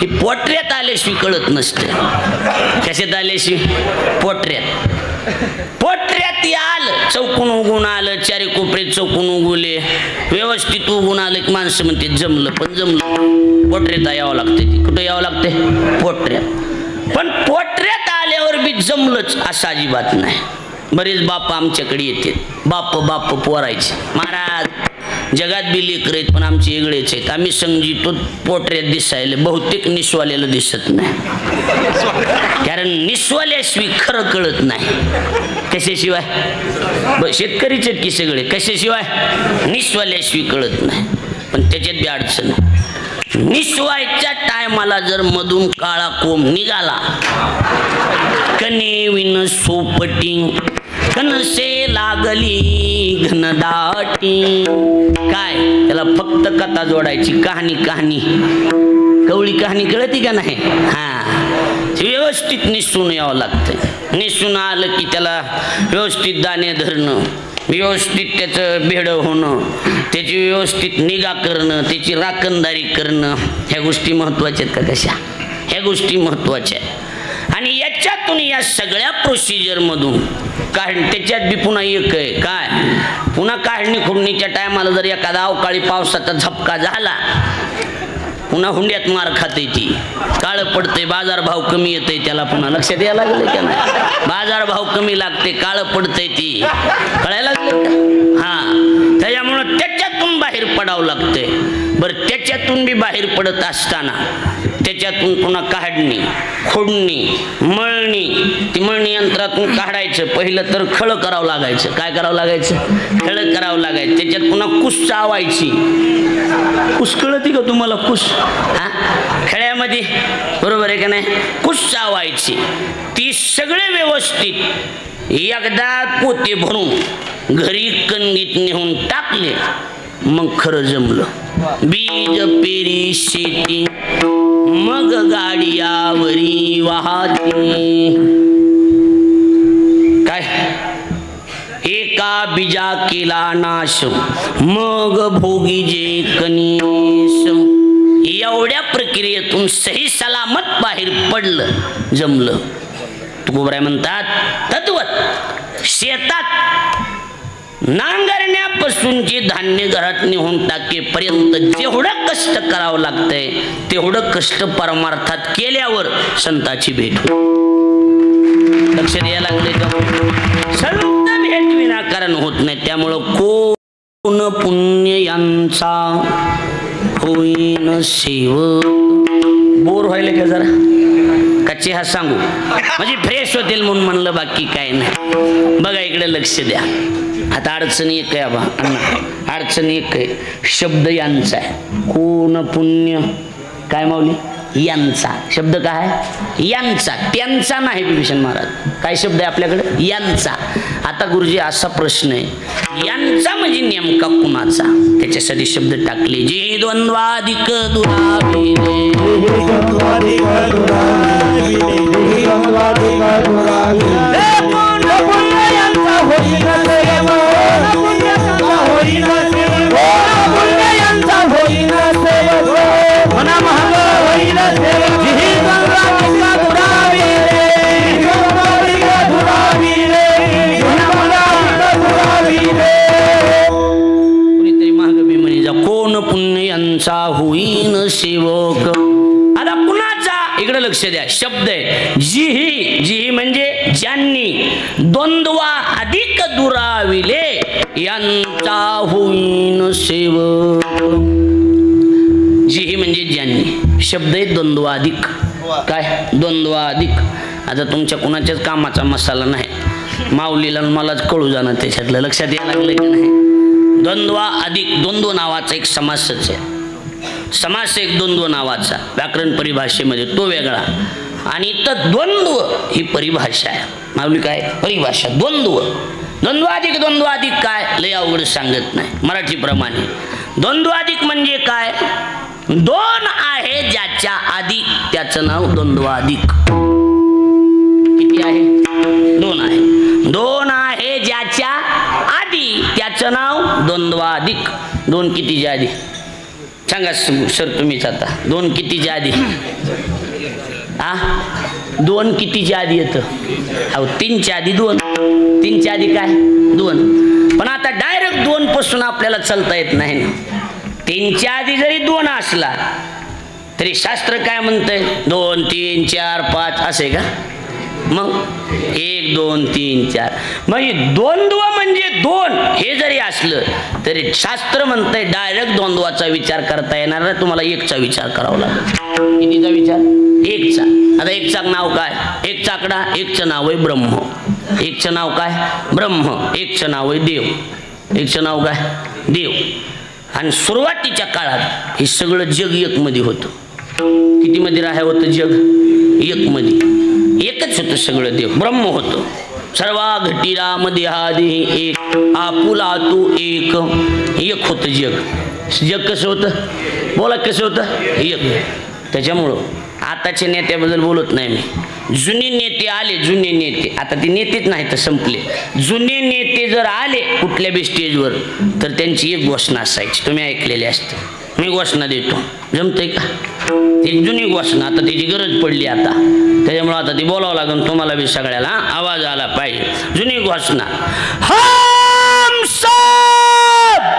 ही पोटऱ्यात आल्याशिवाय कळत नसते कशात आल्याशिवाय पोटऱ्यात आलं चौकून उगून आलं चारी कोपरे चौकून उगवले व्यवस्थित उगून आलं की माणसं म्हणते जमलं पण जमलं पोटऱ्यात यावं लागते कुठं यावं लागते पोटऱ्यात पण पोटऱ्यात आल्यावर बी जमलंच असं अजिबात नाही बरेच बाप आमच्याकडे येते बाप पोरायचे महाराज जगात बी लेकर आहेत पण आमचे वेगळेच आहेत आम्ही समजितो पोटऱ्यात दिसायला बहुतेक निस्वाल्याला दिसत नाही कारण निस्वाल्याशिवाय खरं कळत नाही कशाशिवाय शेतकरीच आहेत की सगळे कशाशिवाय निस्वाल्याशिवाय कळत नाही पण त्याच्यात बी अडचण निस्वायच्या टायमाला जर मधून काळा कोंब निघाला कने विन सोपटी कनसे लागली घनदाटी काय त्याला फक्त कथा जोडायची कहाणी कवळी कहाणी कळती का नाही हा व्यवस्थित निसून यावं लागतं निसून आलं की त्याला व्यवस्थित दाणे धरणं व्यवस्थित त्याचं भेडं होणं त्याची व्यवस्थित निगा करणं त्याची राखणदारी करणं ह्या गोष्टी महत्त्वाच्या आहेत का कशा ह्या गोष्टी महत्त्वाच्या आहेत आणि याच्यातून या सगळ्या प्रोसिजरमधून त्याच्यात बी पुन्हा एक आहे काय पुन्हा काढणी खुडणीच्या टायमाला जर एखादा अवकाळी पावसाचा झपका झाला पुन्हा हुंड्यात मार खाते ती काळं पडते बाजारभाव कमी येते त्याला पुन्हा लक्षात यायला लागले का नाही बाजारभाव कमी लागते काळं पडते ती कळायला लागले का हा त्याच्यामुळं त्याच्यातून बाहेर पडावं लागते बरं त्याच्यातून बी बाहेर पडत असताना त्याच्यातून पुन्हा काढणी खोडणी मळणी ती मळणी यंत्रातून काढायचं पहिलं तर खळ करावं लागायचं काय करावं लागायचं खळ करावं लागायचं त्याच्यात पुन्हा कुस चावायची कुस कळती का तुम्हाला कुस हा खळ्यामध्ये बरोबर आहे का नाही कुस चावायची ती सगळे व्यवस्थित एकदा पोते भरून घरी कणगीत नेऊन टाकले मग खरं जमलं बीज पेरी शेती मग गाडियावरी वाहती काय एका बीजा केला नाश मग भोगी जे कनीस एवढ्या प्रक्रियेतून सही सलामत बाहेर पडलं जमलं तुकोबराय म्हणतात तद्वत शेतात नांगरण्यापासूनची धान्य घरात नेऊन टाकेपर्यंत जेवढं कष्ट करावं लागतंय तेवढं कष्ट परमार्थात केल्यावर संताची भेट लक्ष द्यायला लागले का संत भेट विनाकारण होत नाही त्यामुळं कोण पुण्य यांचा होईन सेवक बोर व्हायला का जरा कच्चे हा सांगू म्हणजे फ्रेश होतील म्हणून म्हणलं बाकी काय नाही बघा इकडे लक्ष द्या आता अडचण एक आहे अण्णा अडचण एक आहे शब्द यांचा आहे कोण पुण्य काय माऊली यांचा शब्द काय यांचा त्यांचा नाही विभीषण महाराज काय शब्द आहे आपल्याकडे यांचा आता गुरुजी असा प्रश्न आहे यांचा म्हणजे नेमका कुणाचा त्याच्यासाठी शब्द टाकले जे द्वंद्वाधिक दुराविले होईन सेवक आता कुणाचा इकडे लक्ष द्या शब्द आहे जी म्हणजे ज्यांनी द्वंद्वा अधिक दुराविले यांचा होईन सेवक. जी म्हणजे ज्यांनी शब्द आहे द्वंद्वाधिक. काय द्वंद्वाधिक. आता तुमच्या कुणाच्याच कामाचा मसाला नाही, माऊलीला मलाच कळू जाणं त्याच्यातलं, लक्षात यायला लागलं की नाही. द्वंद्वा अधिक, द्वंद्व नावाचा एक समासच आहे. समास एक द्वंद्व नावाचा व्याकरण परिभाषेमध्ये तो वेगळा, आणि इथं द्वंद्व ही परिभाषा आहे. माऊली काय परिभाषा? द्वंद्व. द्वंद्वाधिक, द्वंद्वाधिक काय लय अवघड सांगत नाही मराठीप्रमाणे. द्वंद्वाधिक म्हणजे काय? दोन आहे ज्याच्या आधी त्याचं नाव द्वंद्वाधिक. किती आहे? दोन आहे. दोन आहे ज्याच्या आधी त्याचं नाव द्वंद्वाधिक. दोन कितीच्या आधी सांगा सर तुम्हीच आता. दोन कितीच्या आधी? दोन कितीच्या आधी येतं? अहो तीनच्या आधी दोन. तीनच्या आधी काय? दोन. पण आता डायरेक्ट दोन पासून आपल्याला चालता येत नाही ना. तीनच्या आधी जरी दोन असला तरी शास्त्र काय म्हणतंय? 2 3 4 5 असे का? मग 1 2 3 4. मग द्वंद्व म्हणजे दोन हे जरी असलं तरी शास्त्र म्हणतंय डायरेक्ट द्वंद्वाचा विचार करता येणार नाही, तुम्हाला एकचा विचार करावा लागेल. कितीचा विचार? एकचा. आता एकचा नाव काय? एक चाकडा. एकचं नाव आहे ब्रह्म. एकचं नाव काय? ब्रह्म. एकचं नाव आहे देव. एकचं नाव काय? देव. आणि सुरुवातीच्या काळात हे सगळं जग एक मध्ये होतं. किती मध्ये राहाय होतं जग? एक मध्ये. एकच होतं सगळं. देव ब्रह्म होतं. सर्वा घटीला मध्ये आधी एक आपुला तू एक. एक होतं जग. जग कसं होतं? बोला कसं होतं? एक. त्याच्यामुळं आताच्या नेत्याबद्दल बोलत नाही मी. जुने नेते आले, जुने नेते, आता ते नेतेच नाही तर संपले. जुने नेते जर आले कुठल्या बी स्टेजवर तर त्यांची एक घोषणा असायची, तुम्ही ऐकलेली असते. मी घोषणा देतो, जमतंय का? ती जुनी घोषणा, आता त्याची गरज पडली आता, त्याच्यामुळं आता ती बोलावं लागेल तुम्हाला बी सगळ्याला. आवाज आला पाहिजे. जुनी घोषणा. हम सब.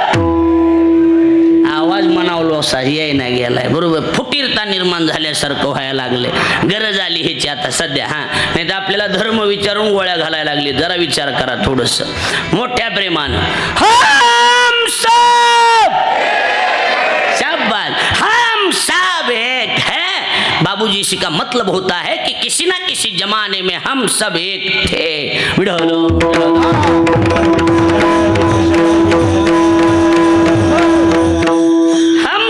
आवाज म्हणावलो असा याय ना गेलाय बरोबर. फुटीरता निर्माण झाल्यासारखं व्हायला लागले. गरज आली ह्याची आता सध्या. नाही तर आपल्याला धर्म विचारून गोळ्या घालायला लागले. जरा विचार करा थोडस मोठ्या प्रेमानं. हम सब. शाबाश. हम सब एक है. बाबूजी इसी का मतलब होता है कि किसी ना किसी जमाने में हम सब एक थे.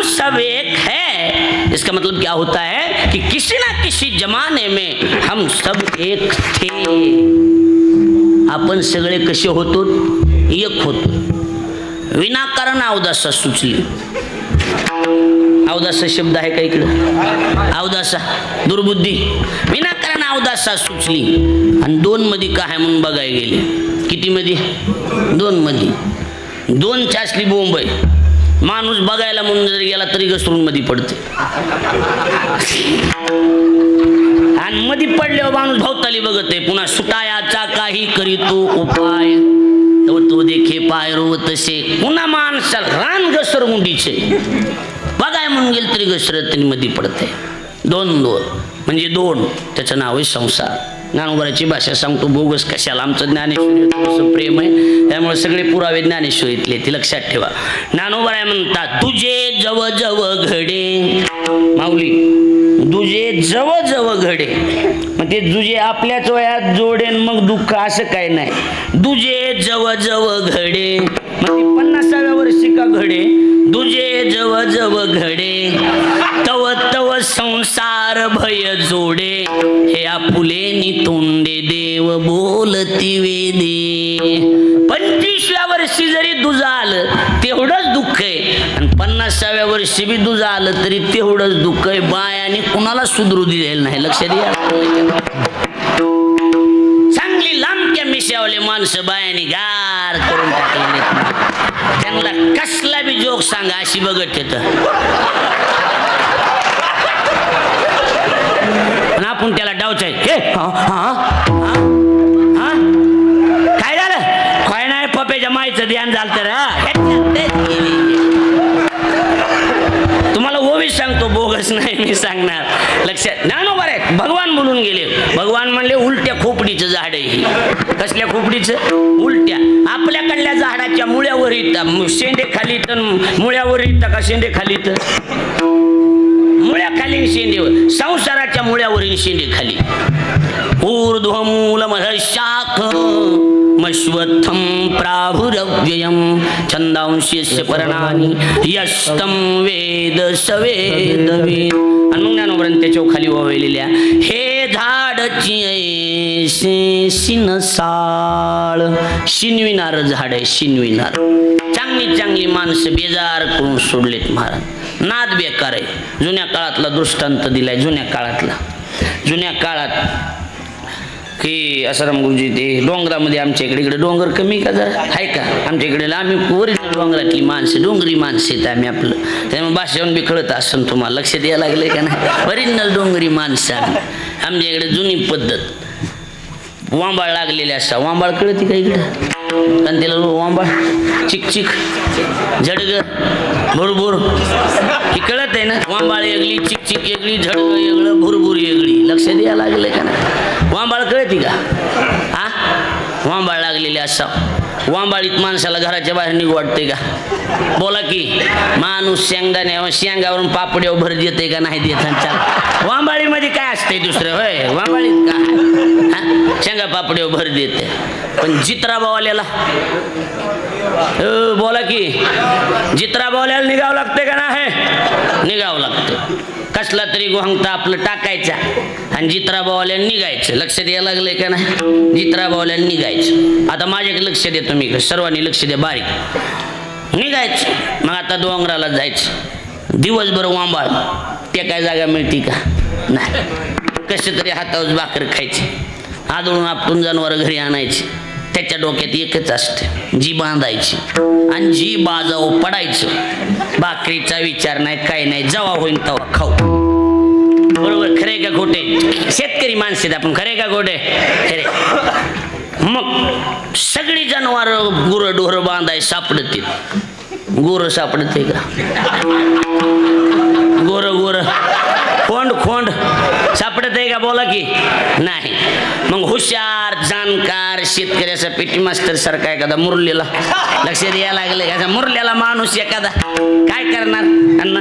सब एक है, इसका मतलब क्या होता है कि किसी ना किसी जमाने में हम सब एक थे. आपण सगळे कसे होतो? एक होतो. विनाकारण अवदासा सुचली. अवदासा शब्द आहे का इकडं? अवदासा दुर्बुद्धी. विनाकारण अवदासा सुचली आणि दोन मध्ये काय म्हणून बघायला गेले. किती मध्ये? दोन मध्ये. दोन चासली बोंब आहे. माणूस बघायला म्हणून जर गेला तरी घसरून मध्ये पडते. आणि मध्ये पडल्यावर माणूस भोवताली बघते. पुन्हा सुटायाचा काही करीतो उपाय तो देखे पाय रो तसे. पुन्हा माणसाला रान घसरगुंडीचे बघाय म्हणून गेल तरी घसरत मध्ये पडते. दोन दोन म्हणजे दोन. त्याचं नाव आहे संसार. ज्ञानोबाची भाषा सांगतो बोगस कशाला. आमचं ज्ञानेश्वरी थोडंसं प्रेम आहे त्यामुळे सगळे पुरावे ज्ञानेश्वरीतले ते लक्षात ठेवा. ज्ञानोबा म्हणतात तुझे जव जव घडे. माऊली तुझे जव जव घडे. मग ते तुझे आपल्याच वयात जोडेन मग दुःख असं काय नाही. तुझे जव जव घडे मग ते 50व्या वर्षी का घडे. तुझे जव जव घडे तव तव संसार भय जोडे. हे आपुले नितोंडे देव बोलती वेदे. 25व्या वर्षी जरी तुझं आलं तेवढंच दुःख आहे आणि 50व्या वर्षी बी तुझं आलं तरी तेवढंच दुःख आहे. बायाने कुणाला सुधरू दिलेलं नाही. लक्षात घ्या. चांगली लांबक्या मिशावले माणसं बायाने गार करून टाकलेले. त्यांना कसला बी जोक सांगा अशी बघत येत. पण आपण त्याला डावचाय. हे काय झालं? काय नाही पप्याच्या माईचं ध्यान झालं तर. तुम्हाला ओवी सांग सांगतो, बोगस नाही मी सांगणार. लक्षात ज्ञानोबा आहेत. भगवान बोलून गेले. भगवान म्हणले उलट्या खोपडीचं झाड आहे ही. कसल्या खोपडीचं? उलट्या. आपल्याकडल्या झाडाच्या मुळ्यावर येतात, शेंडे खाली तर मुळ्यावर येतात का शेंडे खाली तर मुळ्याखाली शेंडेवर. संसाराच्या मुळ्यावरील शेंडे खाली. ऊर्ध्वमूलमधः शाखमश्वत्थं प्राभुरव्ययं छंदांशस्य पर्णानि यस्तं वेद स वेदवित्. आणि मग ज्ञानोबरांनी त्याच्यावर खाली वावलेल्या हे झाडची ऐसे शिनसाळ. शिनविणार झाड आहे, शिनविणार. चांगली चांगली माणसं बेजार करून सोडलेत महाराज. नाद बेकार आहे. जुन्या काळातला दृष्टांत दिलाय. जुन्या काळात की आसाराम गुरुजी ते डोंगरामध्ये आमच्या इकडे डोंगर कमी का जरा आहे का आमच्या इकडे. आम्ही ओरिजिनल डोंगरातली माणसं, डोंगरी माणसं आहेत आम्ही. आपलं त्यामुळे भाषेवरून बी कळत असं तुम्हाला. लक्ष द्यायला लागले का नाही? ओरिजिनल डोंगरी माणसं आम्ही. आमच्या इकडे जुनी पद्धत. वांबाळ लागलेले असा. वांबाळ कळते का इकडं? कारण त्याला वांबाळ चिक चिक झडग भुरभुर ही कळत आहे ना. वांबाळ वेगळी, चिक चिक वेगळी, झडग वेगळं, भुरभुर वेगळी. लक्ष द्यायला लागले का नाही? वांबाळ कळते का? हा, वांबाळ लागलेले असा. वांबाळीत माणसाला घराच्या बाहेर निघू वाटते का? बोला की. माणूस शेंगावरून पापड्यावर भर देते का नाही देत? वांबाळीमध्ये काय असते दुसरं? होय, वांबाळीत का शेंगा पापड्यावर भर देते. पण जित्राबावाल्याला बोला की, जित्राबावाल्याला निघावं लागते का नाही? निघावं लागतं. कसला तरी गोहंगता आपलं टाकायचा आणि जित्राबावाल्याला निघायचं. लक्ष द्यायला लागलंय का नाही? जित्राबावाल्याला निघायचं. आता माझ्याकडे लक्ष द्या तुम्ही, सर्वांनी लक्ष द्या बारीक. निघायचं. मग आता डोंगराला जायचं. दिवसभर वांबाळ. ते काय जागा मिळते का? नाही. कसे तरी हातावर भाकर खायची. आदळून आपटून जनावर घरी आणायची. त्याच्या डोक्यात एकच असते, जी बांधायची आणि जी बाजावर पडायचं. भाकरीचा विचार नाही, काय नाही. जेव्हा होईल तेव्हा खाऊ. बरोबर? खरे का खोटे? शेतकरी माणसे आपण. खरे का खोटे? खरे. मग सगळी जनावर गुरं डोर बांधाय सापडते. गोर सापडते का? गोर खोंड सापडत आहे का? बोला की. नाही. मग हुशार जाणकार शेतकऱ्याचा पेटी मास्टर सारखा एखादा मुरलेला, लक्ष द्यायला लागले का मुरलेला माणूस एखादा काय करणार? अण्णा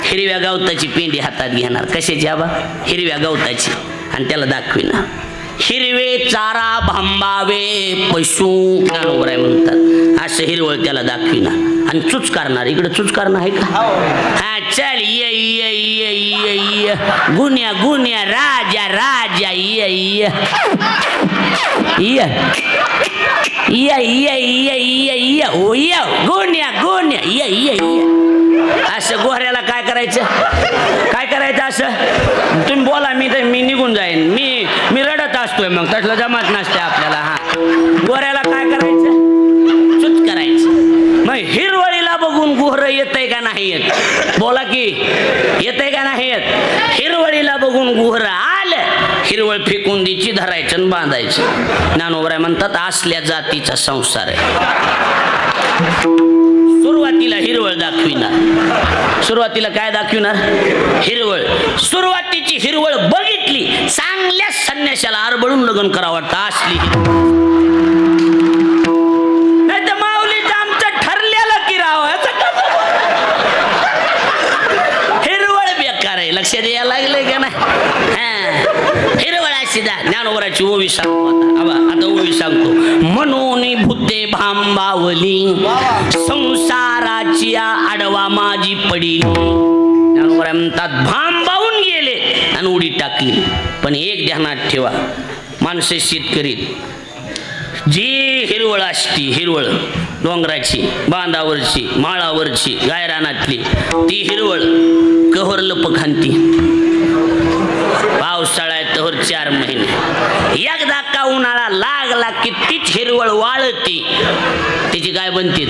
हिरव्या गवताची पेंडी हातात घेणार. कशाची आबा? हिरव्या गवताची. आणि त्याला दाखविणार. हिरवे चारा भांबावे पशु ज्ञानोबराय म्हणतात. असं हिरवळ त्याला दाखविणार आणि चुच करणार. इकडे चुच करणार आहे का? हा, चल ये गुन्या राजा ये असं गोऱ्याला काय करायचं? असं तुम्ही बोला, मी निघून जाईन. मी रडत असतोय. मग तसलं जमात नसते आपल्याला. हा, गोऱ्याला काय करायचं? चुच करायचं. मग हिरवळीला बघून गोर येतंय का नाही येत? बोला की. येतंय का नाही येत? हिरवळीला बघून गोर आलं, हिरवळ फेकून द्यायची, धरायचं आणि बांधायचं. ज्ञानोबराय म्हणतात असल्या जातीचा संसार आहे. सुरुवातीला हिरवळ दाखविणार. सुरुवातीला काय दाखविणार? हिरवळ. सुरुवातीची हिरवळ बघितली, चांगल्या संन्याशाला आरबळून लग्न करावं वाटतं. असली नाही तर माऊलीचं आमचं ठरलेलं की राव. हिरवळ बेकार आहे. लक्ष द्यायला लागलंय का नाही? हिरवळ अशी ज्ञानोबराची ओवी सांगतो. आता ओवी सांगतो. म्हणून भूते भांबावली संसाराची आडवा माझी पडली. ज्ञानोबराय म्हणतात भांबावून गेले आणि उडी टाकली. पण एक ध्यानात ठेवा, माणसं शेतकरी जी हिरवळ असती, हिरवळ डोंगराची, बांधावरची, माळावरची, गायरानातली, ती हिरवळ कहर लपखांती. पावसाळ्यात तर 4 महिने. एकदा का उन्हाळा लागला की तीच हिरवळ वाळती. तिची काय बनते?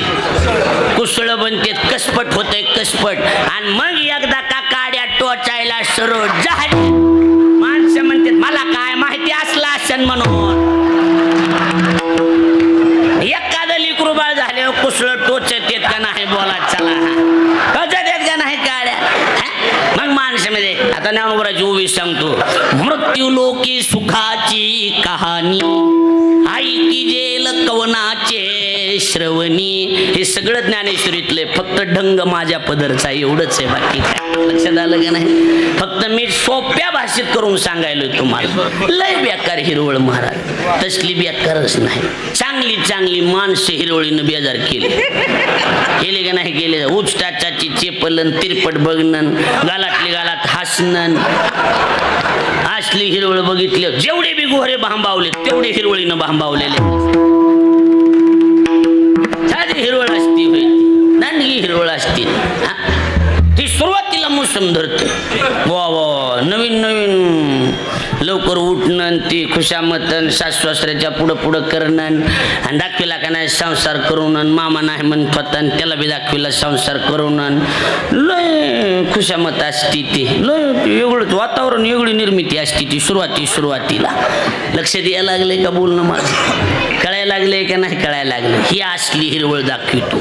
कुसळ बनते. कसपट होते कसपट. आणि मग एकदा का काड्या टोचायला सुरू झाली, माणसं म्हणतात मला काय माहिती असला असन म्हणून. एखादं लिकरू बाळ झाले कुसळ टोचत येत का नाही? बोला चला. टोचत येत का नाही काड्या? मग आता ज्ञानोबराची ओवी सांगतो. मृत्यू लोकी सुखाची कहाणी ऐकी जेल कवनाचे श्रवणी. हे सगळं ज्ञानेश्वरीतले, फक्त ढंग माझ्या पदरचा एवढंच आहे, बाकी काय. लक्षात आलं का नाही? फक्त मी सोप्या भाषेत करून सांगायलोय तुम्हाला. लय बेकार हिरवळ महाराज, तसली बेकारच नाही. चांगली चांगली माणसं हिरवळीनं बेजार केली. केले का नाही केले? उचटाचाची चेपलन, तिरपट बघणं, गालातली गालात हसणं, असली हिरवळ बघितले. जेवढे बी गोहरे भांबावले तेवढे हिरवळीनं भांबावलेले. साधी हिरवळ असती होय, नानगी हिरवळ असती. ती सुरुवातीला मोसम धरते. वा वा, नवीन नवीन लवकर उठणं, ती खुशामतन सासऱ्याच्या पुढं पुढं करणं, आणि दाखविला का नाही संसार करून, मामा नाही म्हणत होता त्याला बी दाखविला संसार करून. लय खुशामत असती ती, लय एवढंच वातावरण, एवढी निर्मिती असती ती सुरुवातीला. लक्ष द्यायला लागले का बोलणं माझं? कळायला लागले का नाही कळायला लागले? ही असली हिरवळ दाखवितो.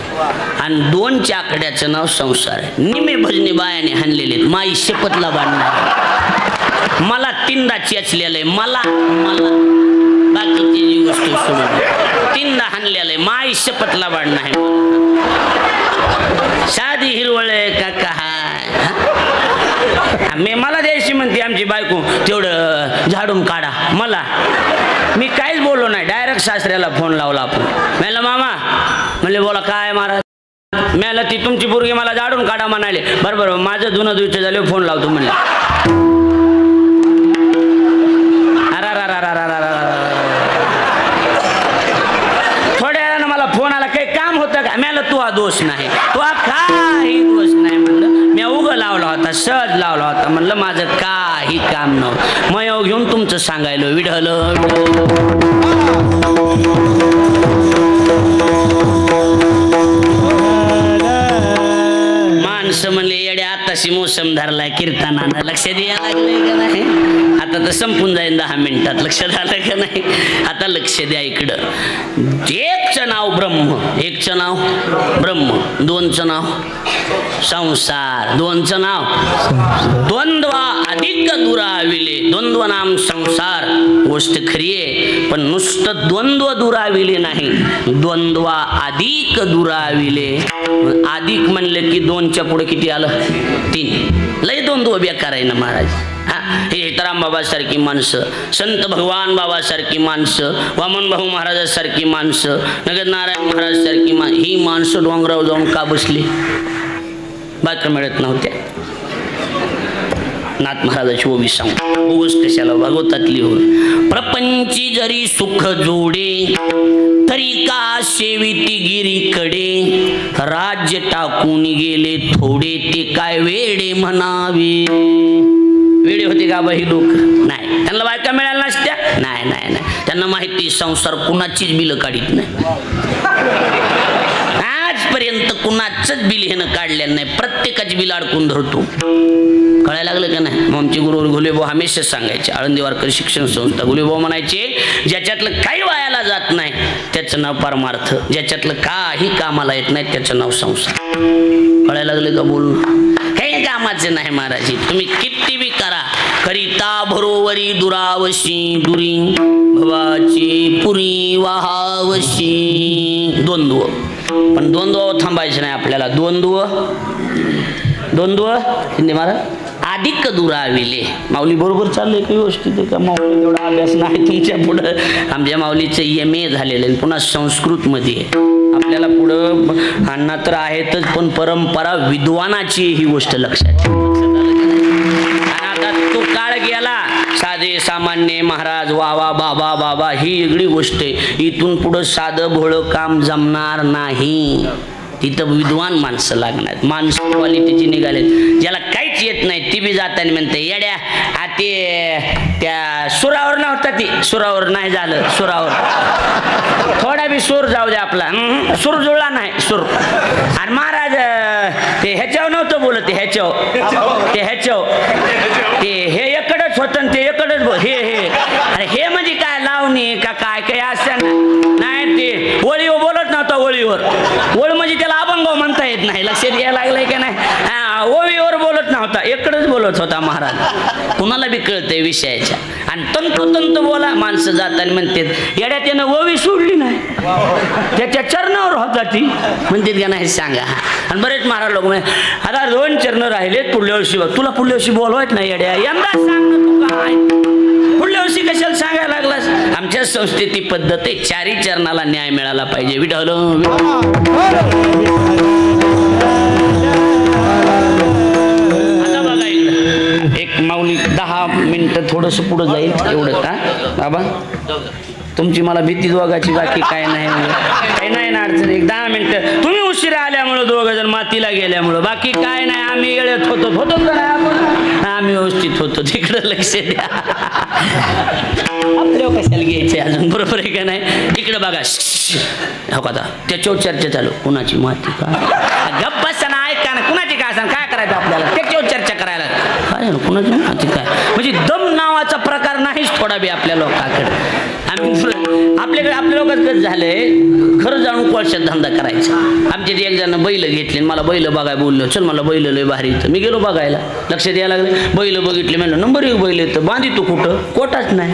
आणि 2 चाकड्याचं नाव संसार आहे. निमे भजने बायाने हाणलेले, माई शपथला बांधणार, मला 3दा चेचलेलं आहे, मला बाकीची जी गोष्ट सोडून 3दा हाणलेलं आहे, माई शपथला बांधणार आहे. साधी हिरवळ आहे का काय? मला द्यायची म्हणते आमची बायको, तेवढं झाडून काढा. मला मी काहीच बोललो नाही, डायरेक्ट सासऱ्याला फोन लावला आपण. म्हणलं मामा, म्हणले बोला काय महाराज? मला ती तुमची पोरगी मला झाडून काढा म्हणाले. बरोबर, माझं जुनं दुसरं झालं, फोन लावतो म्हणलं. थोड्या वेळानं मला फोन आला, काही काम होतं का? मला तू हा दोष नाही, तू हा काही दोष नाही म्हणलं. मी उगं लावला होता, सहज लावला होता, म्हणलं माझं काही काम नव्हतं. मग घेऊन तुमचं सांगायलो विढल. माणसं म्हणले येड्या, आताशी मोसम धरलाय कीर्तनानं. लक्ष द्यायला लागले का नाही? आता तर संपून जाईल 10 मिनिटात. लक्षात आलं का नाही? आता लक्ष द्या इकडं. एकचं नाव ब्रह्म, एकचं नाव ब्रह्म, 2चं नाव संसार, 2चं नाव द्वंद्व अधिक दुराविले. द्वंद्व नाम संसार. गोष्ट खरी आहे, पण नुसतं द्वंद्व दुराविले नाही, द्वंद्व अधिक दुराविले. अधिक म्हणले की 2च्या पुढे किती आलं? 3. लय द्वंद्व बेकार आहे ना महाराज. हे रामबाबा सारखी माणसं, संत भगवान बाबा सारखी माणसं, वामन भाऊ महाराजासारखी माणसं, नगद नारायण महाराज सारखी ही माणसं डोंगरावर जाऊन का बसली? बायका मिळत नव्हत्या. नाथ महाराजाची ओवी सांगतो, उगच कशाला भागवतातली होय. प्रपंची जरी सुख जोडे, तरी का सेविती गिरीकडे, राज्य टाकून गेले थोडे, ते काय वेडे म्हणावे. वेडे होते का बाई लोक? नाही. त्यांना बायका मिळाल्या नसत्या? नाही नाही नाही. त्यांना माहिती संसार कुणाचीच बिलं काढीत नाही. आजपर्यंत कुणाचंच बिल ह्यानं काढलेलं नाही, प्रत्येकाची बिल अडकून धरतो. कळायला लागलं का नाही? मग आमचे गुरुवर घुलेभाऊ हमेशा सांगायचे, आळंदी वारकरी शिक्षण संस्था, घुलेभाऊ म्हणायचे, ज्याच्यातलं काही वायाला जात नाही त्याचं नाव परमार्थ, ज्याच्यातलं काही कामाला येत नाही त्याचं नाव संसार. कळायला लागले का बोलून? काही कामाचं नाही महाराजी. तुम्ही किती बी करा, करिता भरोवरी दुरावशी दुरी, भवाची पुरी वाहावशी. द्वंद्व, पण द्वंद्व थांबायचं नाही आपल्याला. द्वंद्व हिंदी महाराज अधिक दुराविले. माऊली बरोबर चाललंय का व्यवस्थित आहे का? माऊली एवढा अभ्यास नाही तुमच्या पुढं. आमच्या माऊलीचं MA झालेलं आहे, पुन्हा संस्कृतमध्ये आहे. आपल्याला पुढं अण्णा तर आहेतच, पण परंपरा विद्वानाची ही गोष्ट लक्षात. आणि आता तो काळ गेला, साधे सामान्य महाराज वावा बाबा बाबा ही वेगळी गोष्ट आहे. इथून पुढं साधं भोळं काम जमणार नाही. तिथं विद्वान माणसं लागणार, माणसं क्वालिटीची निघाले. ज्याला काहीच येत नाही ती बी जाताना म्हणते येड्या, ते त्या सुरावर नव्हता, ती सुरावर नाही झालं. सुरावर थोडा बी सूर जाऊ दे आपला, सूर जुळला नाही सूर. आणि महाराज ते ह्याच्यावर नव्हतं बोलत, ते ह्याच्यावर ते हे एकडच होतं, ते एकडच हे अरे हे म्हणजे काय लावणी का काय काय असं नाही. ते वळीवर बोलत नव्हता, वळीवर. वळ म्हणजे त्याला अभंग म्हणता येत नाही. लक्षात यायला लागलंय का नाही? ओवीवर बोलत नव्हता. होता इकडेच बोलत होता महाराज कुणाला बी कळतंय विषयाच्या आणि तंतोतंत बोला माणसं जाताना म्हणतात येड्या त्यानं ओवी सोडली नाही त्याच्या चरणावर होता ती म्हणतात का नाही सांगा आणि बरेच महाराज लोक म्हणे आता 2 चरण राहिलेत पुढल्या वर्षी तुला पुढल्या वर्षी बोलवायच नाही येड्या यंदा सांग ना तू काय पुढल्या वर्षी कशाला सांगायला लागलास आमच्या संस्थेत ती पद्धत आहे 4 चरणाला न्याय मिळाला पाहिजे विठ्ठल आता बघा इकडं एक माऊली 10 मिनिटं थोडस पुढे जाईल एवढं का बाबा तुमची मला भीती दोघाची बाकी काय नाही काही नाही ना अडचण 10 मिनिटं तुम्ही उशिरा आल्यामुळं 2 जण मातीला गेल्यामुळं बाकी काय नाही आम्ही येळत होतो आम्ही व्यवस्थित होतो तिकडं लक्ष द्या आपल्याला कशाला घ्यायचे अजून बरोबर आहे का नाही तिकडं बघा हो का त्याच्यावर चर्चा चालू कुणाची माती का गप्प बसना ऐका ना कुणाची काय सांग काय करायचं आपल्याला त्याच्यावर चर्चा करायला काय कुणाची माती काय म्हणजे दम नावाचा प्रकार नाहीच थोडा बी आपल्या लोकांकडे आपल्याकडे आपल्या लोकांत कसं झालंय खरं जाणून कोळशात धंदा करायचा आमच्या एक जण बैल घेतले मला बैल बघाय बोललो चल मला बैल लय भारी इथं मी गेलो बघायला लक्ष द्यायला लागले बैल बघितले म्हणलं नंबर 1 बैल येतं बांधी तू कुठं कोटाच नाही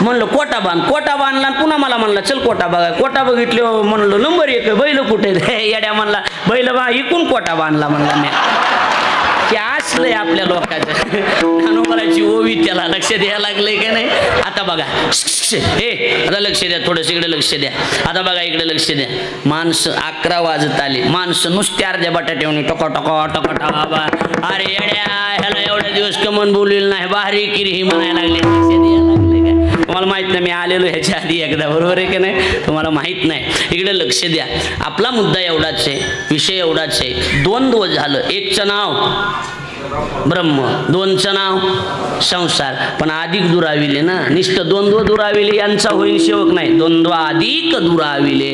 म्हणलं कोटा बांधला पुन्हा मला म्हणला चल कोटा बघाय कोटा बघितले म्हणलं नंबर 1 बैल कुठे येड्या म्हणला बैल इकून कोटा बांधला म्हणला मी की असलंय आपल्या लोकांचं हनुमानाची ओवी त्याला लक्ष द्यायला लागलंय का नाही आता बघा हे आता लक्ष द्या थोडंसं इकडे लक्ष द्या आता बघा इकडे लक्ष द्या माणसं 11 वाजत आले माणसं नुसते अर्ध्या बटाट्यावणी टोका अरे येड्या ह्याला एवढ्या दिवस कमन बोललेलं नाही बाहेर किरी ही म्हणायला लागले लक्ष द्यायला लागले का तुम्हाला माहित नाही मी आलेलो ह्याच्या आधी एकदा बरोबर आहे का नाही तुम्हाला माहित नाही इकडे लक्ष द्या आपला मुद्दा एवढाच आहे विषय एवढाच आहे द्वंद्व झालं एकचं नाव ब्रह्म 2चं नाव संसार पण अधिक दुराविले ना निष्ठ द्वंद्व दुराविले यांचा होईल सेवक नाही द्वंद्व अधिक दुराविले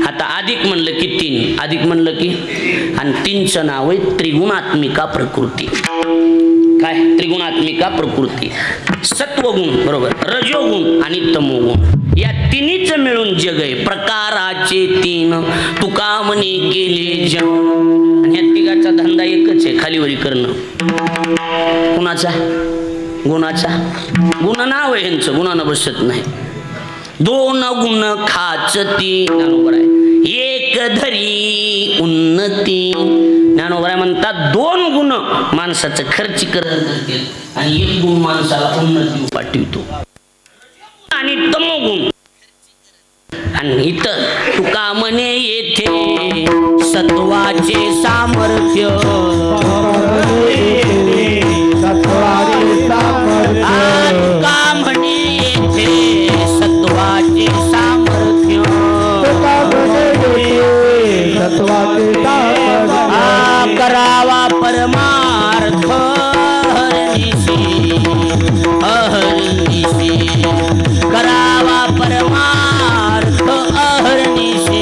आता अधिक म्हणलं की 3 अधिक म्हणलं की आणि 3चं नाव आहे त्रिगुणात्मिका प्रकृती काय त्रिगुणात्मिका प्रकृती सत्वगुण बरोबर रजोगुण आणि तमोगुण या तिन्हीच मिळून जग आहे प्रकाराचे 3 तुका म्हणे गेले जग आणि या तिघाचा धंदा एकच आहे खालीवरी करणं कुणाचा गुणाचा गुण नाव आहे ह्यांचं गुणानं बसत नाही 2 गुण खाचती ज्ञानोबर आहे 1 धरी उन्नती ज्ञानोबर म्हणतात 2 गुण माणसाचं खर्चीकरण करते आणि 1 गुण माणसाला उन्नती पाठवितो आणि तमोगुण आणि इथं तुका म्हणे येथे सत्वाचे सामर्थ्य तुका म्हणे येथे सत्वाचे सामर्थ्य करावा परमार्थ अहर्निशी करावा परमार्थ अहर्निशी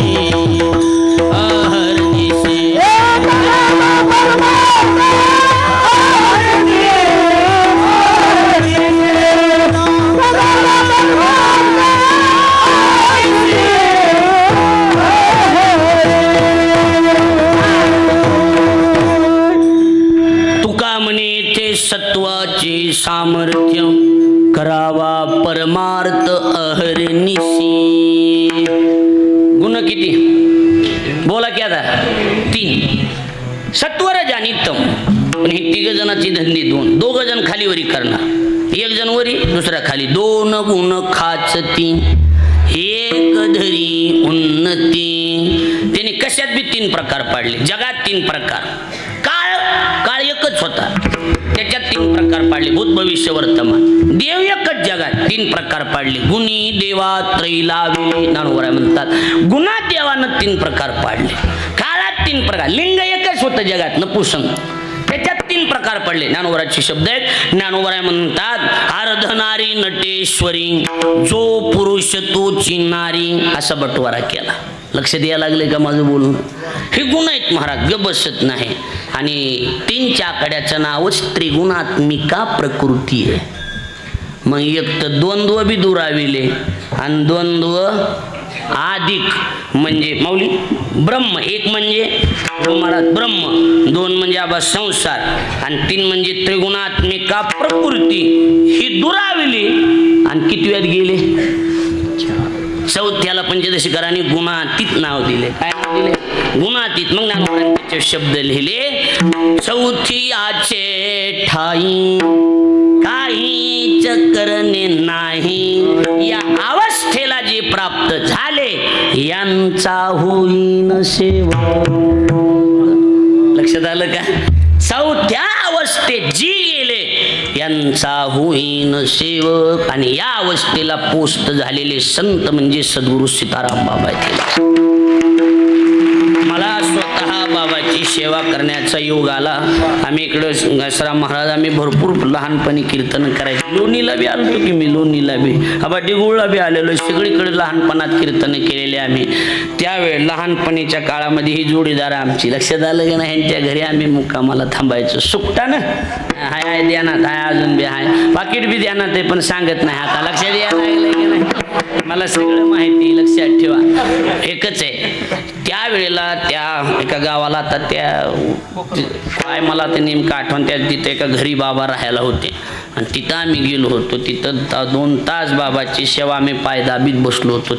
सत्वाचे सामर्थ्य करावा परमार्थ अहर्निशी गुण किती बोला की आता 3 सत्वरज आणि तम पण हे 3 जणांची धंदी 2 जण खालीवरी करणार 1 जण वरी दुसरा खाली 2 गुण खाचती 1 धरी उन्नती त्यांनी कशात बी 3 प्रकार पाडले जगात 3 प्रकार काळ एकच होता त्याच्यात 3 प्रकार पाडले भूत भविष्य वर्तमान देव एकच जगात 3 प्रकार पाडले गुणी देवा त्रैलाविले ज्ञानोबराय म्हणतात गुणात देवानं 3 प्रकार पाडले काळात 3 प्रकार लिंग एकच होतं जगात नपुसंग त्याच्यात 3 प्रकार पडले ज्ञानोबराचे शब्द आहेत ज्ञानोबराय म्हणतात अर्धनारी नटेश्वरी जो पुरुष तोची नारी असा बटवारा केला लक्ष द्यायला लागले का माझं बोलणं हे गुण आहेत महाराज ग बसत नाही आणि 3 आकड्याचं नावच त्रिगुणात्मिका प्रकृती आहे मग एक तर द्वंद्व बी दुराविले आणि द्वंद्व अधिक म्हणजे माऊली ब्रह्म, एक म्हणजे महाराज ब्रह्म, दोन म्हणजे आबा संसार आणि तीन म्हणजे त्रिगुणात्मिका प्रकृती ही दुरावली आणि कितव्यात गेले? चौथ्याला पंचदशीकरांनी गुणातीत नाव दिले. काय नाव दिले? गुणातीत. मग ज्ञानोबांचे शब्द लिहिले, चौथीयाचे ठाई काहीच करणे नाही, या अवस्थेला जे प्राप्त झाले यांचा होईन सेवा. लक्षात आलं का? चौथ्या अवस्थेत जी गेले यांचा होईन सेवक. आणि या अवस्थेला पोस्ट झालेले संत म्हणजे सद्गुरु सीताराम बाबा आहेत. मला स्वतः बाबाची सेवा करण्याचा योग आला. आम्ही इकडं घसराम महाराज आम्ही भरपूर लहानपणी कीर्तन करायचे. लोणीला बी आलतो की मी, लोणीला बी आबा डिगुळला बी आलेलो. सगळीकडे लहानपणात कीर्तन केलेले आम्ही. त्यावेळी लहानपणीच्या काळामध्ये ही जोडीदार आमची. लक्षात आलं की नाही? यांच्या घरी आम्ही मुक्कामाला थांबायचो. सुकटा ना हाय हाय ध्यानात हाय, अजून बी हाय, पाकिट बी ध्यानात आहे पण सांगत नाही. आता लक्षात यायला लागलं की नाही? मला सगळं माहिती. लक्षात ठेवा, एकच आहे. त्यावेळेला त्या एका गावाला, आता त्या काय मला ते नेमकं आठवण, त्या तिथे एका घरी बाबा राहायला होते आणि तिथं आम्ही गेलो होतो. तिथं 2 तास बाबाची सेवा आम्ही पायदाबीत बसलो होतो.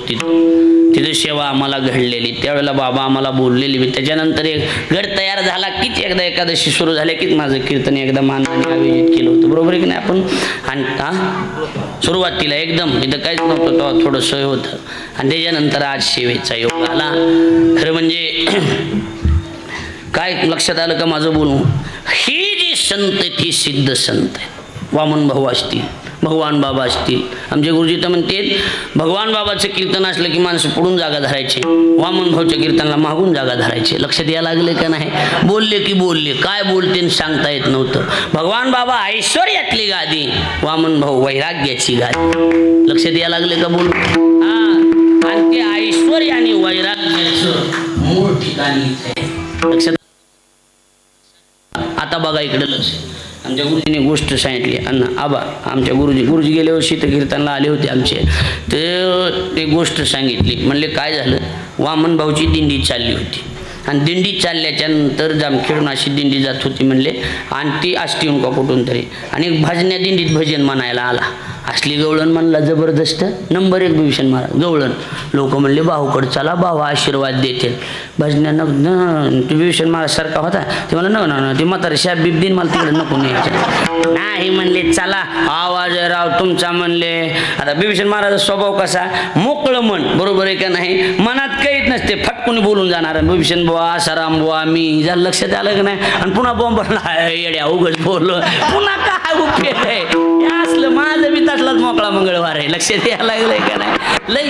तिथे सेवा आम्हाला घडलेली. त्यावेळेला बाबा आम्हाला बोललेली. त्याच्यानंतर एक गड तयार झाला कीच एकदा एकादशी सुरू झाल्या कीच माझं कीर्तन एकदा मानवाने आयोजित केलं होतं. बरोबर आहे की नाही? आपण आणि सुरुवातीला एकदम इथं काहीच नव्हतं, तेव्हा थोडंसं होतं आणि त्याच्यानंतर आज सेवेचा योग आला. खरं म्हणजे काय लक्षात आलं का माझं बोलून? ही जी संत ती सिद्ध संत आहेत. वामन भाऊ असतील, भगवान बाबा असतील. आमचे गुरुजी तर म्हणते भगवान बाबाचं कीर्तन असलं की माणसं पुढून जागा धरायचे, वामन भाऊच्या कीर्तनाला मागून जागा धरायचे. लक्षात यायला लागले का नाही? बोलले की बोलले, काय बोलते सांगता येत नव्हतं. भगवान बाबा ऐश्वर्यातली गादी, वामन भाऊ वैराग्याची गादी. लक्षात यायला लागले का बोलू? हा, आणि ते ऐश्वर्य आणि वैराग्याचं मूळ ठिकाणी लक्षात. आता बघा इकडे लक्ष. आमच्या गुरुजीने गोष्ट सांगितली. अण्णा आबा आमच्या गुरुजी गेल्या वर्षी तर कीर्तनला आले होते आमचे. ते गोष्ट सांगितली. म्हणले काय झालं? वामन भाऊची दिंडी चालली होती आणि दिंडी चालल्याच्या नंतर जामखेडून अशी दिंडी जात होती म्हणले, आणि ती आष्टीहून का कुठून तरी, आणि भाजण्या दिंडीत भजन म्हणायला आला. असली गवळण म्हणला जबरदस्त, नंबर 1 भीषण महाराज गवळण. लोक म्हणले भाऊकडे चला, भाऊ आशीर्वाद देतील. भजन्यानं भीषण महाराज सारखा होता. ते म्हणलं न ते म्हातारे शाप बीप दिन, मला तिकडे नको न्यायचं. नाही म्हणले चला, आवाज राव तुमचा म्हणले. आता भीषण महाराज स्वभाव कसा? मोकळं मन. बरोबर आहे का नाही? मनात काहीच नसते, फटकून बोलून जाणार. भीषण बुवा, आसाराम बुवा, मी झालं. लक्षात आलं का नाही? आणि पुन्हा बॉम्बरला येड्या उगच बोललो, पुन्हा काय उपयोग आहे? असलं माझं बी तसलाच मोकळा मंगळवार आहे. लक्षात यायला लागलंय का नाही? लई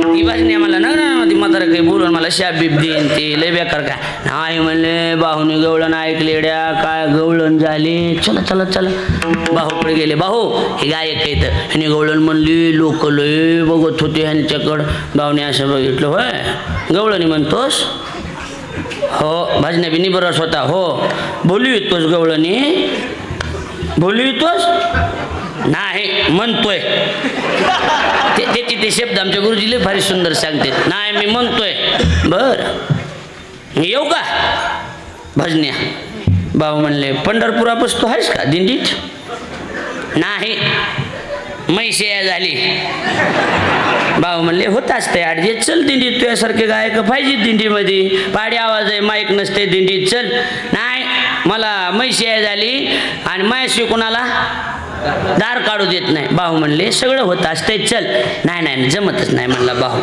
ती भाजने मला ना ती म्हातारा काही बोलून मला शाप बीप देईन, ते लय बेकार. काय नाही म्हणले, बाहूने गवळण ऐकलेड्या, काय गवळण झाले. चला चला चला, भाऊकडे गेले. भाऊ हे गायक आहेत. ह्याने गवळण म्हणली. लोक लय बघत होते ह्यांच्याकडं. भाऊने असं बघितलं, होय गवळणी म्हणतोस? हो. भाजण्या बी निबरस होता. हो. बोलू येतोस गवळणी? बोलू येतोस? नाही म्हणतोय. ते शब्द आमच्या गुरुजीले फार सुंदर सांगते. नाही मी म्हणतोय. बर येऊ का भजन्या? भाऊ म्हणले पंढरपुरापासून आहेस का दिंडीत? नाही मैसे झाली. भाऊ म्हणले होत असते ॲडजस्ट, चल दिंडीत. तुझ्यासारखे गायक पाहिजे दिंडीमध्ये. पाडी आवाज आहे, माईक नसते दिंडीत, चल. नाही मला मैसे झाली आणि मायाशी कोणाला दार काढू देत नाही. भाऊ म्हणले सगळं होत असते, चल. नाही नाही जमतच नाही म्हणला भाऊ.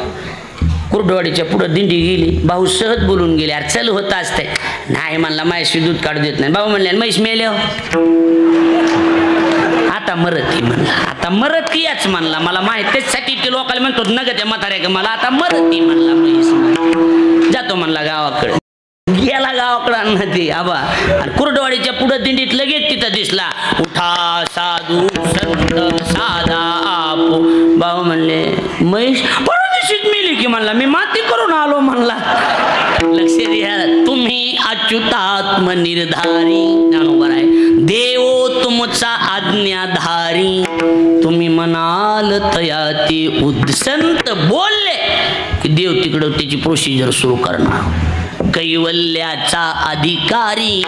कुर्डवाडीच्या पुढं दिंडी गेली. भाऊ सहज बोलून गेले, अरे चल होत असते. नाही म्हणला मायाशी दूध काढू देत नाही. भाऊ म्हणले म्हैस मेले आता मरती म्हणला. आता मरती याच म्हणला. मला माहितीसाठी ते लोकांना म्हणतो नग त्या म्हाताऱ्या का मला आता मरती म्हणला. म्हैस जातो म्हणला गावाकडे. गेला गावाकडं नदी आबा. आणि कुर्डवाडीच्या पुढं दिंडीत लगेच तिथं दिसला, उठा साधू संत साधा आपो. भाऊ म्हणले म्हैस परदेशीत मेली की म्हणला, मी माती करून आलो म्हणला. लक्ष द्या, तुम्ही अच्युतात्म निर्धारी ज्ञानोबर आहे. देवो तुमचा आज्ञाधारी. तुम्ही म्हणाल तयाती उद्संत बोलले देव तिकडं त्याची प्रोसिजर सुरू करणार. कैवल्याचा अधिकारी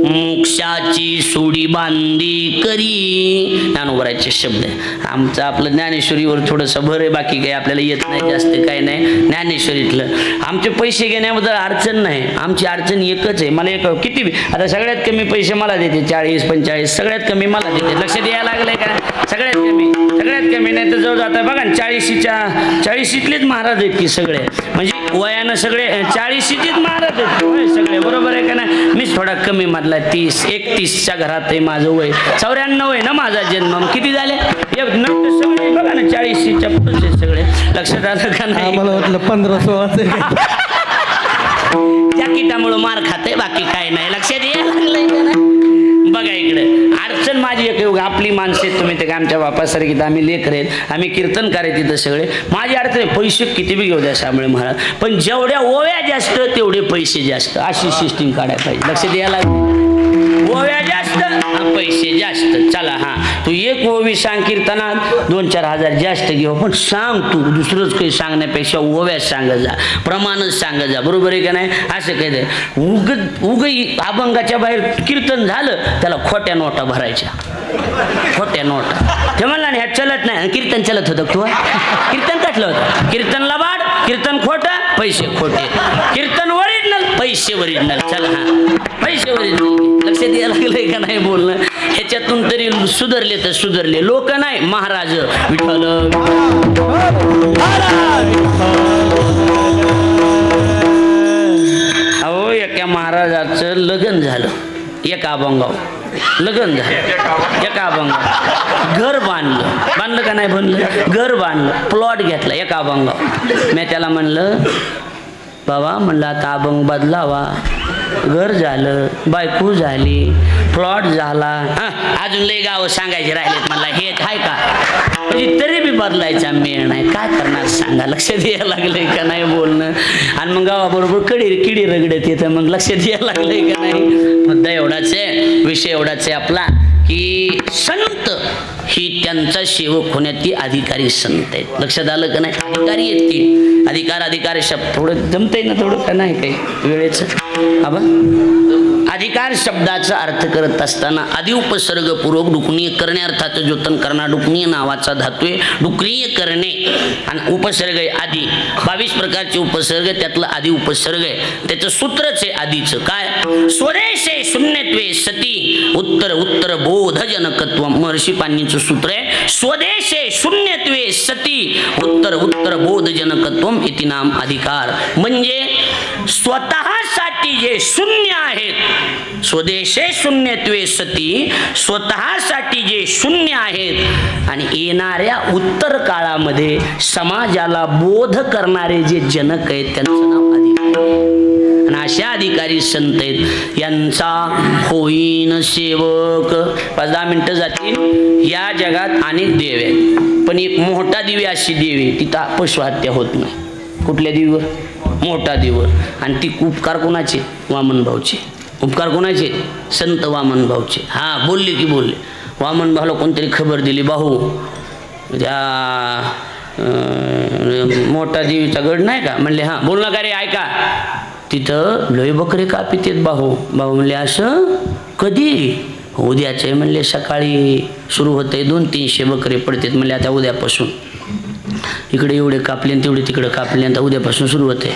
मोक्षाची सोडी बांधी करी. ज्ञानोबराचे शब्द आहे. आमचं आपलं ज्ञानेश्वरीवर थोडंसं भर आहे, बाकी काही आपल्याला येत नाही जास्त, काही नाही. ज्ञानेश्वरीतलं आमचे पैसे घेण्याबद्दल अडचण नाही. आमची अडचण एकच आहे, मला एक किती आता सगळ्यात कमी पैसे मला देते 40-45, सगळ्यात कमी मला देते. लक्ष द्यायला लागलंय का? सगळ्यात कमी नाही तर जवळ जाता बघा 40शीतलेच महाराज आहेत की सगळे, म्हणजे वयानं सगळे 40शीचेच महाराज आहेत सगळे, बरोबर आहे का नाही? मीच थोडा कमी मधला 30-31च्या घरात आहे माझं वय. 94 आहे ना माझा जन्म. किती झाले सगळे बघा ना 40शीच्या पुढचे सगळे. लक्षात आलं का नाही? मला वाटलं 15-16 त्या किटामुळे मार खाते, बाकी काय नाही. लक्षात यायला लागलंय का नाही? बघा इकडे अडचण माझी एक आपली माणसं आहेत, तुम्ही ते का आमच्या बापासारखी तर आम्ही लेकर आहेत, आम्ही कीर्तनकार आहेत तिथं सगळे. माझी अडचण आहे पैसे किती बी घेऊ द्या शामळे महाराज, पण जेवढ्या ओव्या जास्त तेवढे पैसे जास्त, अशी सिस्टीम काढायला पाहिजे. लक्ष द्यायला ओव्या जास्त पैसे जास्त. चला हा तू एक ओवी सांग कीर्तनात 2-4 हजार जास्त घेऊ, पण सांग तू दुसरंच काही सांगण्यापेक्षा ओव्या सांगत जा, प्रमाणच सांगत जा, बरोबर आहे का नाही? असं काही उग अभंगाच्या बाहेर कीर्तन झालं त्याला खोट्या नोटा भरायच्या, खोट्या नोटा. ते म्हणला ह्या चलत नाही. कीर्तन चलत होतं तू? कीर्तन कटलं होतं? कीर्तन लबाड, कीर्तन खोटं, पैसे खोटे. कीर्तन ओरिजिनल, पैसे ओरिजिनल. चला हा पैसे ओरिजिनल. लक्षात यायला लागलंय का नाही बोलणं? ह्याच्यातून तरी सुधरले तर सुधरले, लोक नाही. महाराज विठ्ठल अहो एका महाराजाचं लग्न झालं, एका अभंगावर लग्न झालं, एका अभंगावर घर बांधलं का नाही बनलं? घर बांधलं, प्लॉट घेतला एका अभंगावर. मी त्याला म्हणलं बाबा, म्हणलं आता अभंग बदलावा, घर झालं, बायको झाली, प्लॉट झाला, अजून लई गावं सांगायचे राहिलेत. मला हे आहे का? म्हणजे तरी बी बदलायचा मेळ नाही. काय करणार सांगा? लक्षात यायला लागलंय का नाही बोलणं? आणि मग गावाबरोबर किडी रगडत येतं. मग लक्षात यायला लागलंय का नाही? मुद्दा एवढाच आहे, विषय एवढाच आहे आपला, की संत ही त्यांचा सेवक होण्यात अधिकारी संत आहेत. लक्षात आलं का नाही? अधिकारी आहेत ते. अधिकार शब्द थोडं जमतंय ना, थोडं का नाही काही वेळेचं आबा. अधिकार शब्दाचा अर्थ करत असताना आदि उपसर्ग पूर्वक डुकणीय करण्यार्थाचं जोतन करणार डुकणीय नावाचा धातू आहे. डुकणीय करणे आणि उपसर्ग आहे आदि. 22 प्रकारचे उपसर्ग, त्यातलं आदि उपसर्ग आहे. त्याचं सूत्रच आहे आदीचं. काय? स्वदेशे शून्यत्वे सती उत्तर बोधजनकत्व. महर्षी पाणिनीचं सूत्र आहे. स्वदेशे शून्यत्वे सती उत्तर बोधजनकत्वम इति नाम अधिकार. म्हणजे स्वतःसाठी जे शून्य आहेत, स्वदेशे शून्यत्वे सती, स्वतःसाठी जे शून्य आहेत आणि येणाऱ्या उत्तर काळामध्ये समाजाला बोध करणारे जे जनक आहेत त्यांचं नाव अधिकारी. आणि अशा अधिकारी संत आहेत, यांचा होईन सेवक. 5-10 मिनिटं जातील. या जगात अनेक देव आहेत, पण एक मोठा दिवी अशी देवी, तिथं पशुहत्या होत नाही. कुठल्या देवीवर? मोठा देवर. आणि ती उपकार कोणाचे? वामन भाऊचे. उपकार कोणाचे? संत वामन भाऊचे. हा बोलले की बोलले. वामन भाऊला कोणतरी खबर दिली, भाऊ त्या मोठा देवीचा गड नाही का? म्हणले हा. बोल ना का रे, ऐका, तिथं लय बकरे कापित आहेत भाऊ. भाऊ म्हणले असं कधी? उद्याचे म्हणले, सकाळी सुरू होते, 200-300 बकरे पडतात म्हणले. आता उद्यापासून इकडे एवढे कापले, तेवढे तिकडे कापले, आता उद्यापासून सुरू होते.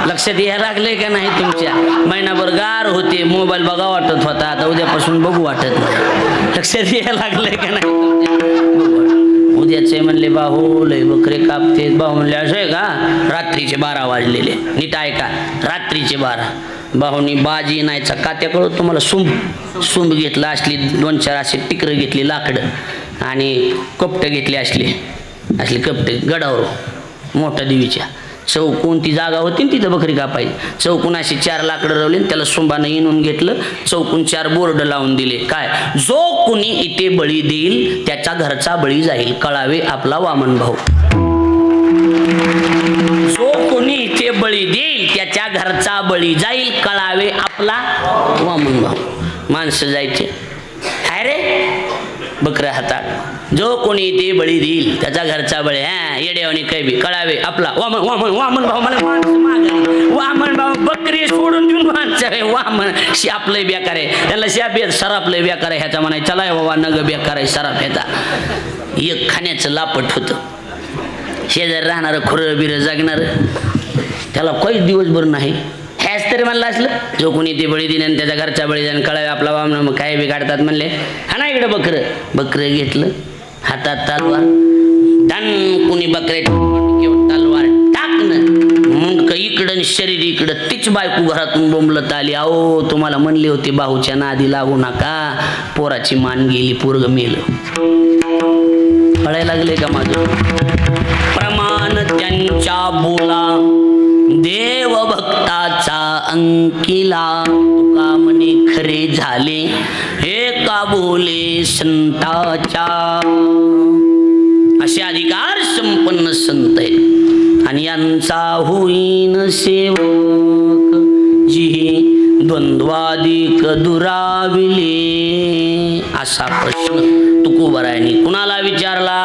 लक्षात यायला लागले का नाही तुमच्या? महिनाभर गार होते, मोबाईल बघा वाटत होता, आता उद्यापासून बघू वाटत नाही. लक्षात यायला लागले का नाही? उद्याचे म्हणले भाऊ लय बकरे कापते. भाऊ म्हणले असं आहे का? रात्रीचे 12 वाजलेले. नीट ऐका, रात्रीचे 12. भाऊनी बाजी नाहीचा कात्या कळत तुम्हाला. सुंब घेतला, असली 2-4 असे टिकरं घेतली लाकडं, आणि कपटं घेतली, असली कपटे गडावर मोठ्या देवीच्या. चौकोन ती जागा होती ना तिथं बकरी कापायची. चौकोन अशी 4 लाकडं रवली, त्याला सुंबानं इनून घेतलं. चौकोन 4 बोर्ड लावून दिले. काय? जो कुणी इथे बळी देईल त्याच्या घरचा बळी जाईल, कळावे आपला वामन भाऊ. जो कोणी इथे बळी देईल त्याच्या घरचा बळी जाईल, कळावे आपला वामन भाऊ. माणसं जायचे, अरे बकऱ्या हातात. जो कोणी ते बळी देईल त्याचा घरचा बळी. येड्यावानी काही बी कळावे आपला. वामन वामन वामन भाऊ मला माणसं मागायला. वामन भाऊ बकरी सोडून देऊन माणसं वामन शापलंय बेकार आहे. त्याला शाप येत सरापलंय बेकार आहे. ह्याचा म्हणाय चला बाबा नग बेकार आहे सराप ह्याचा. एक खाण्याचं लापट होतं. शेजारी राहणारं खुरं बिरं जागणार त्याला काहीच दिवसभर नाही. ह्याच तरी म्हणलं असलं जो कोणी ते बळी दिने त्याच्या घरच्या बळी जाणे कळावे आपला वामन. मग काय बी काढतात म्हणले. हा ना इकडं बकरं घेतलं हातात तलवार. धन कुणी बकरे तलवार टाकणं मुंडक इकडं शरीर इकडं. तीच बायको घरातून बोंबलत आली. अहो तुम्हाला म्हणले होते बाहूच्या नादी लागू नका. पोराची मान गेली पोरग मेलं. कळायला लागले का माझं. प्रमाण त्यांच्या बोला देव भक्ताचा अंकिला. तुका म्हणे खरे झाले एका बोले संताच्या. असे अधिकार संपन्न संत आहेत आणि यांचा होईन सेवक जी द्वंद्वादिक दुराविले. असा प्रश्न तुकोबरायांनी कुणाला विचारला.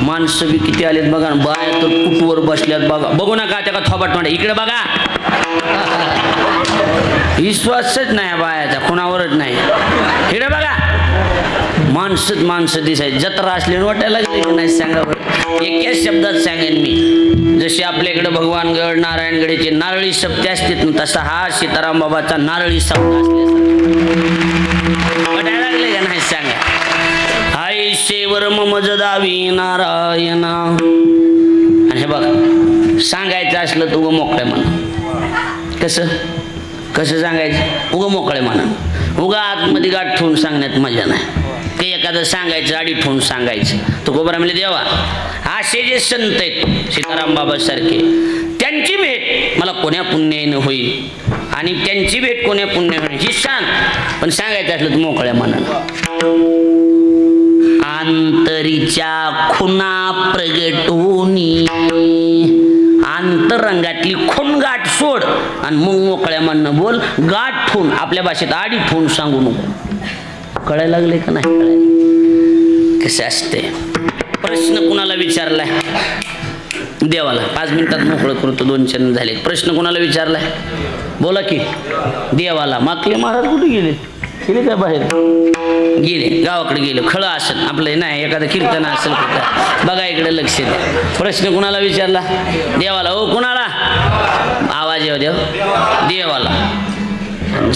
माणसं बी किती आलेत बघा. बाया तर कुटवर बसल्यात बघा. बघू नका त्या का थोबाट तोंड. इकडे बघा. विश्वासच नाही बायाचा कोणावरच नाही. इकडे बघा. माणसं दिसायची. जत्रा असली वाटायला लागली की नाही सांगा बरं. एकाच शब्दात सांगेन मी. जशी आपल्याकडे भगवानगड नारायणगडचे नारळी सप्ते असतात ना तसा हा सीताराम बाबाचा नारळी सप्ता असल्यासारखा वाटायला लागले का नाही सांगा. आईशेवर मम जदावी नारायणा. आणि हे बघा सांगायचं असलं तर उगं मोकळे म्हणा. कसं सांगायचं उगं मोकळे म्हणा. उगा आतमध्ये गाठ ठेवून सांगण्यात मजा नाही. ते एखादं सांगायचं आडी ठेवून सांगायचं. तो गोबरा म्हणले देवा असे जे संत आहेत सीताराम बाबा सारखे त्यांची भेट मला कोण्या पुण्याने होईल आणि त्यांची भेट कोण्या पुण्य होईल ही सांग. पण सांगायचं असलं तर मोकळ्या मनानं. आंतरीच्या खुना प्रगटोनी. आंतरंगातली खून गाठ सोड आणि मग मोकळ्या मनानं बोल. गाठ ठेवून आपल्या भाषेत आडी ठेवून सांगू नको. कळायला लागले का नाही कळायला. कसे असते. प्रश्न कुणाला विचारलाय देवाला. 5 मिनिटात मोकळं करतो. 2 चरण झाले. प्रश्न कुणाला विचारलाय बोला की देवाला. मागले महाराज कुठे गेले. गेले काय बाहेर गेले गावाकडे गेले खळं असेल आपलं नाही एखादं कीर्तन असेल कुठं बघा इकडे लक्ष द्या प्रश्न कुणाला विचारला देवाला हो कुणाला आवाज येऊ देव देवाला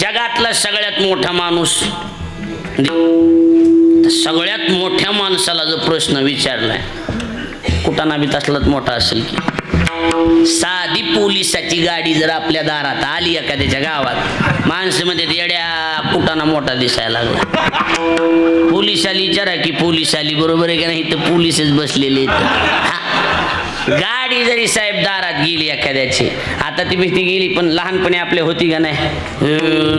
जगातला सगळ्यात मोठा माणूस सगळ्यात मोठ्या माणसाला जो प्रश्न विचारलाय कुटाणा बी तसलाच मोठा असेल की साधी पोलिसाची गाडी जर आपल्या दारात आली एखाद्याच्या गावात माणसं मध्ये येड्या कुटाणा मोठा दिसायला लागला पोलीस आली विचारा की पोलीस आली बरोबर आहे का नाही तर पोलीसच बसलेले गाडी जरी साहेब दारात गेली एखाद्याची आता ती भीती गेली पण लहानपणी आपल्या होती का नाही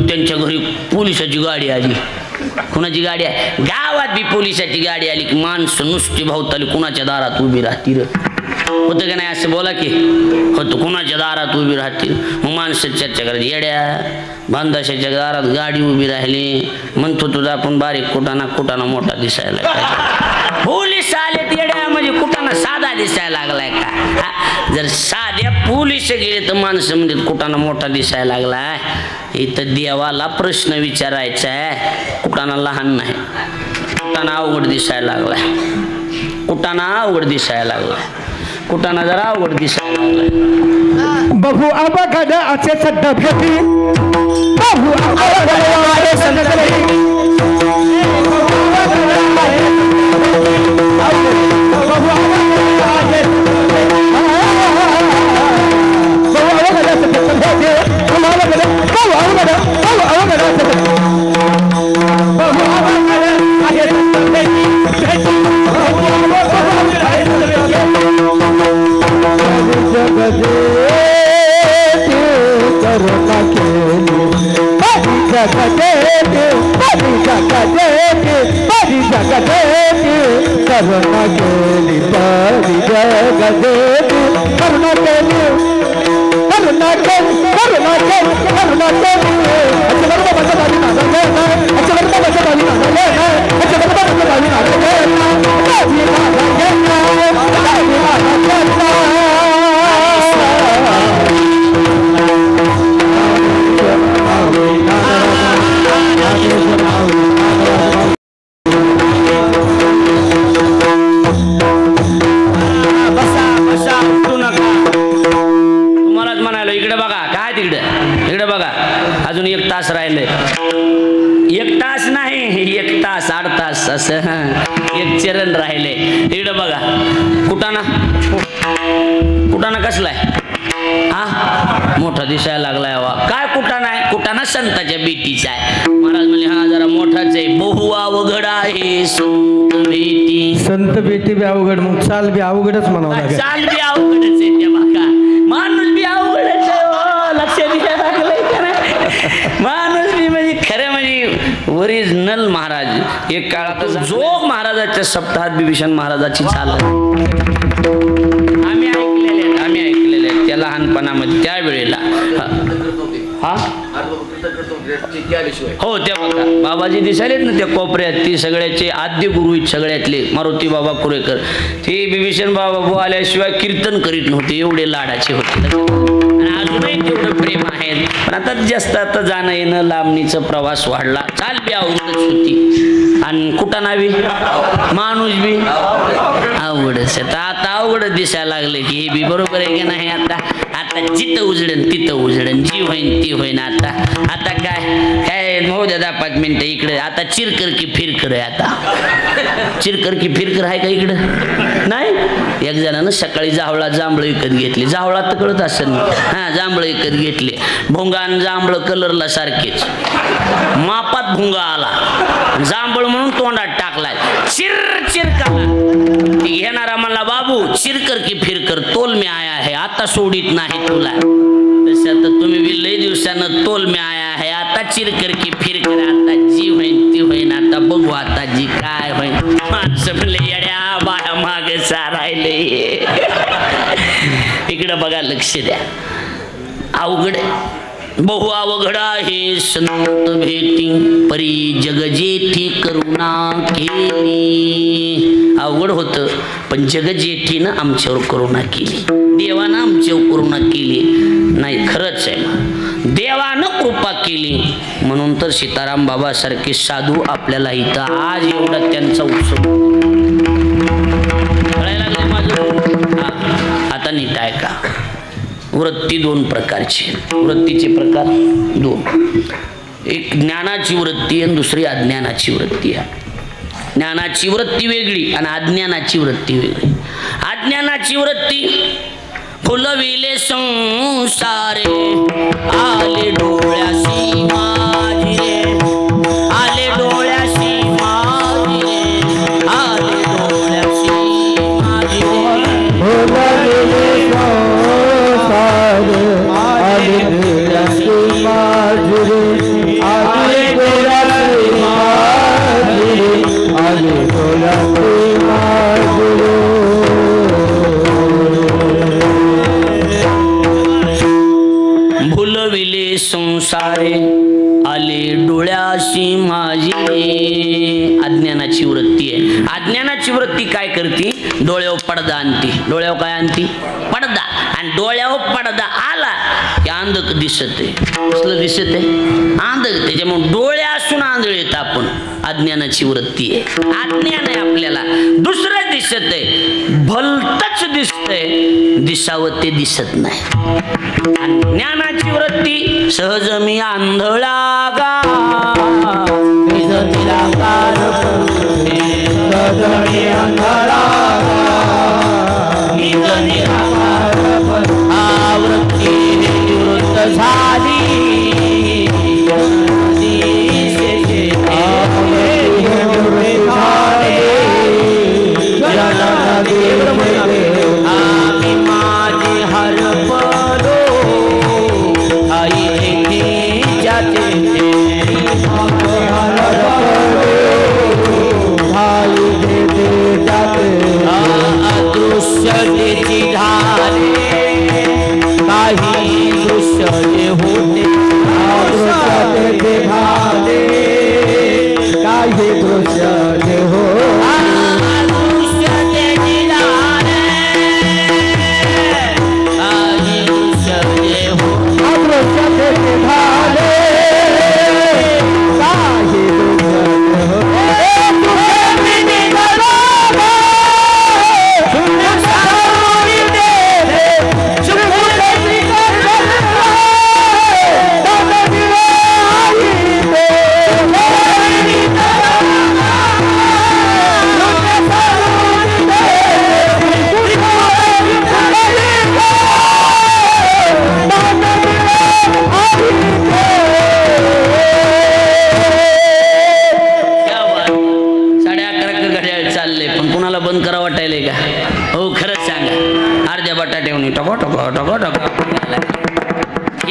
त्यांच्या घरी पोलिसाची गाडी आली कुणाची गाडी आहे गावात बी पोलिसाची गाडी आली की माणसं नुसती भावताली कुणाच्या दारात उभी राहतील होतं का नाही असं बोला की होतं कुणाच्या दारात उभी राहतील मग माणसं चर्चा करत येड्या बांधाशाच्या दारात गाडी उभी राहिली म्हणतो तुझा आपण बारीक कुटाणा मोठा दिसायला पोलीस आलेत येड्या म्हणजे कुटाणा साधा दिसायला लागलाय का जर साध्या पोलीस गेले तर माणसं म्हणजे कुटाणा मोठा दिसायला लागलाय इथं देवाला प्रश्न विचारायचा आहे कुटाणा लहान नाही कुटाणा अवघड दिसायला लागलाय कुटाणा अवघड दिसायला लागलाय कुटाणा जरा अवघड दिसायला लागलाय बघू अवघड असे सड्ड भेटी बघू अवघड सड्ड भेटी अजून 1 तास राहिले 1 तास नाही 1 तास 8 तास असं 1 चरण राहिले इकडं बघा कुटाणा कसलाय हा मोठा दिसायला लागलाय वा काय कुटाणा आहे कुटाणा संताच्या बेटीचा आहे महाराज म्हणले हा जरा मोठाच आहे बहु अवघड आहे संत बेटी बी अवघड मग चाल बी अवघडच म्हणावं लागेल चाल बी अवघडच आहे त्या बघा माणूस बी अवघडच आहे लक्ष द्यायला लागलंय का नाही माणूस बी म्हणजे खरं म्हणजे ओरिजिनल महाराज एक काळात जोग महाराजाच्या सप्ताहात बिभीषण महाराजाची चाल आम्ही ऐकलेले त्या लहानपणामध्ये त्यावेळेला हो त्या बघा बाबाजी दिसायलेत ना त्या कोपऱ्यात ती सगळ्याचे आद्य गुरु सगळ्यातले मारुती बाबा कुरेकर ते बिभीषण बाबा आल्याशिवाय कीर्तन करीत नव्हते एवढे लाडाचे होते अजूनही तेवढं प्रेम आहे पण आता जास्त आता जाणं येणं लांबणीचा प्रवास वाढला चाल बी अवघडच होती आणि कुटाणा बी माणूस बी अवघडच आता अवघडच दिसायला लागले की हे बी बरोबर आहे की नाही आता जिथं उजडन तिथं उजडन जी होईन ती होईन आता काय होऊ द्या 10-5 मिनिटं इकडे आता चिरकर की फिरकर आहे आता चिरकर की फिरकर आहे का इकडं नाही एक जणानं सकाळी जांभळं विकत घेतली जांभळा तर कळत असेल हा जांभळं विकत घेतले भोंगा आणि जांभळं कलरला सारखेच मापात भोंगा आला जांभळ म्हणून तोंडात टाकलाय चिरकाला घेणारा म्हणला बाबू चिरकर की फिरकर तोल में आया है आता सोडित नाही तुला तसं आता तुम्ही बी लय दिवसानं तोल में आया है आता चिरकर की फिरकर आता जी होईन ती होईन आता बघू आता जी काय होईन माणसं म्हणले येड्या बाया मागे सारायले इकडं बघा लक्ष द्या अवघड बहु अवघड आहे संत भेटी परी जग जेठी करुणा केली अवघड होतं पण जग जेठीनं आमच्यावर करुणा केली देवानं आमच्यावर करुणा केली नाही खरंच आहे देवानं कृपा केली म्हणून तर सीताराम बाबा सारखे साधू आपल्याला इथं आज एवढा त्यांचा उत्सव कळायला लागले माझं. आता नीट ऐका. वृत्ती दोन प्रकारची. वृत्तीचे प्रकार दोन. एक ज्ञानाची वृत्ती आणि दुसरी अज्ञानाची वृत्ती आहे. ज्ञानाची वृत्ती वेगळी आणि अज्ञानाची वृत्ती वेगळी. अज्ञानाची वृत्ती फुलविले संसारे आले डोळ्यासी माझी रे, आले डोळ्यासी माझी रे, आले डोळ्यासी माझी रे. फुलविले संसारे आले डोळ्यासी माझी रे, आले डोळ्यासी माझी रे, आले डोळ्यासी माझी रे. भुलविले संसारे आले डोळ्याशी माझी. अज्ञानाची वृत्ती आहे. अज्ञानाची वृत्ती काय करते? डोळ्यावर पडदा आणते. डोळ्यावर काय आणते? पडदा. आणि डोळ्यावर पडदा आला की आंधक दिसत आहे. कसलं दिसत आहे? आंधक. त्याच्यामुळे डोळे असून आंधळेत आपण. अज्ञानाची वृत्ती आहे. अज्ञान आहे आपल्याला. दुसरं दिसत आहे, भलतच दिसतंय, दिसावं ते दिसत नाही. ज्ञानाची वृत्ती सहज मी आंधळा गा, निज निराकार सहज मी आंधळा गा, निज निराकार. हा वृत्ती निवृत्त झाली आम्ही माझी हरपलो अदृश्य त्याची झाले काही दृश्य जे होते, काही दृश्य जे हो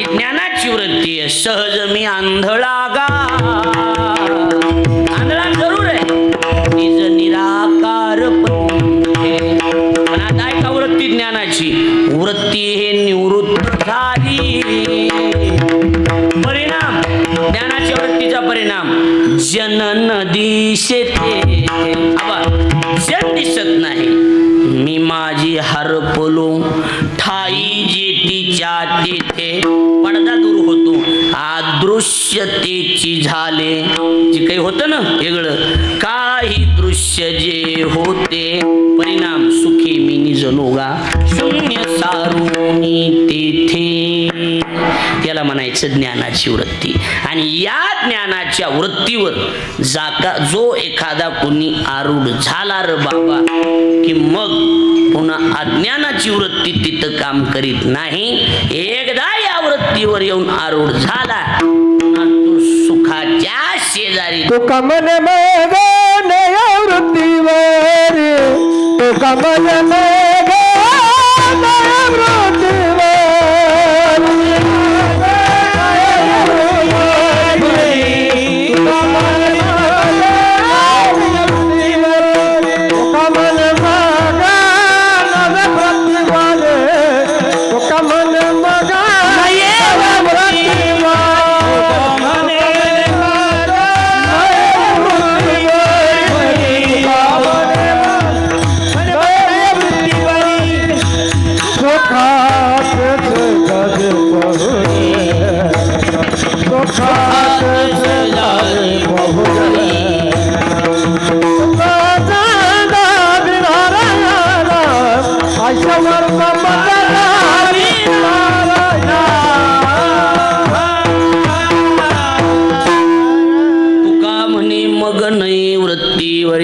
ज्ञानाची वृत्ती आहे. सहज मी आंधळा गा, आंधळा जरूर आहे, निज निराकार. पण आता ऐका वृत्ती ज्ञानाची वृत्ती हे निवृत्त झाली. परिणाम ज्ञानाच्या वृत्तीचा परिणाम जनन दिसते. जन दिसत नाही. मी माझी हरपलो ठाई जेतीच्या तेथे. पडदा दूर होतो. अदृश्यतेची झाले. जे काही होतं ना वेगळं, काही दृश्य जे होते, परिणाम सुखी मी निजलोगा शून्य सारुनी तेथे. त्याला म्हणायचं ज्ञानाची वृत्ती. आणि या ज्ञानाच्या वृत्तीवर जो एखादा कोणी आरूढ झाला र बाबा, की मग पुन्हा अज्ञानाची वृत्ती तिथं काम करीत नाही. एकदा या वृत्तीवर येऊन आरूढ झाला तो सुखाच्या शेजारी. तो कमल मगन या वृत्तीवर, तो कमल मगन या वृत्तीवर.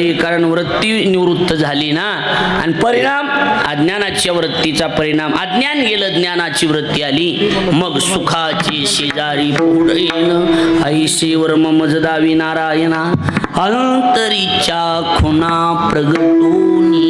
रे, कारण वृत्ती निवृत्त झाली ना, आणि परिणाम अज्ञानाच्या वृत्तीचा परिणाम, अज्ञान गेलं ज्ञानाची वृत्ती आली, मग सुखाची शेजारी पुढेन ऐसेवर ममज दावी नारायणा अंतरीच्या खुना प्रगटोनी.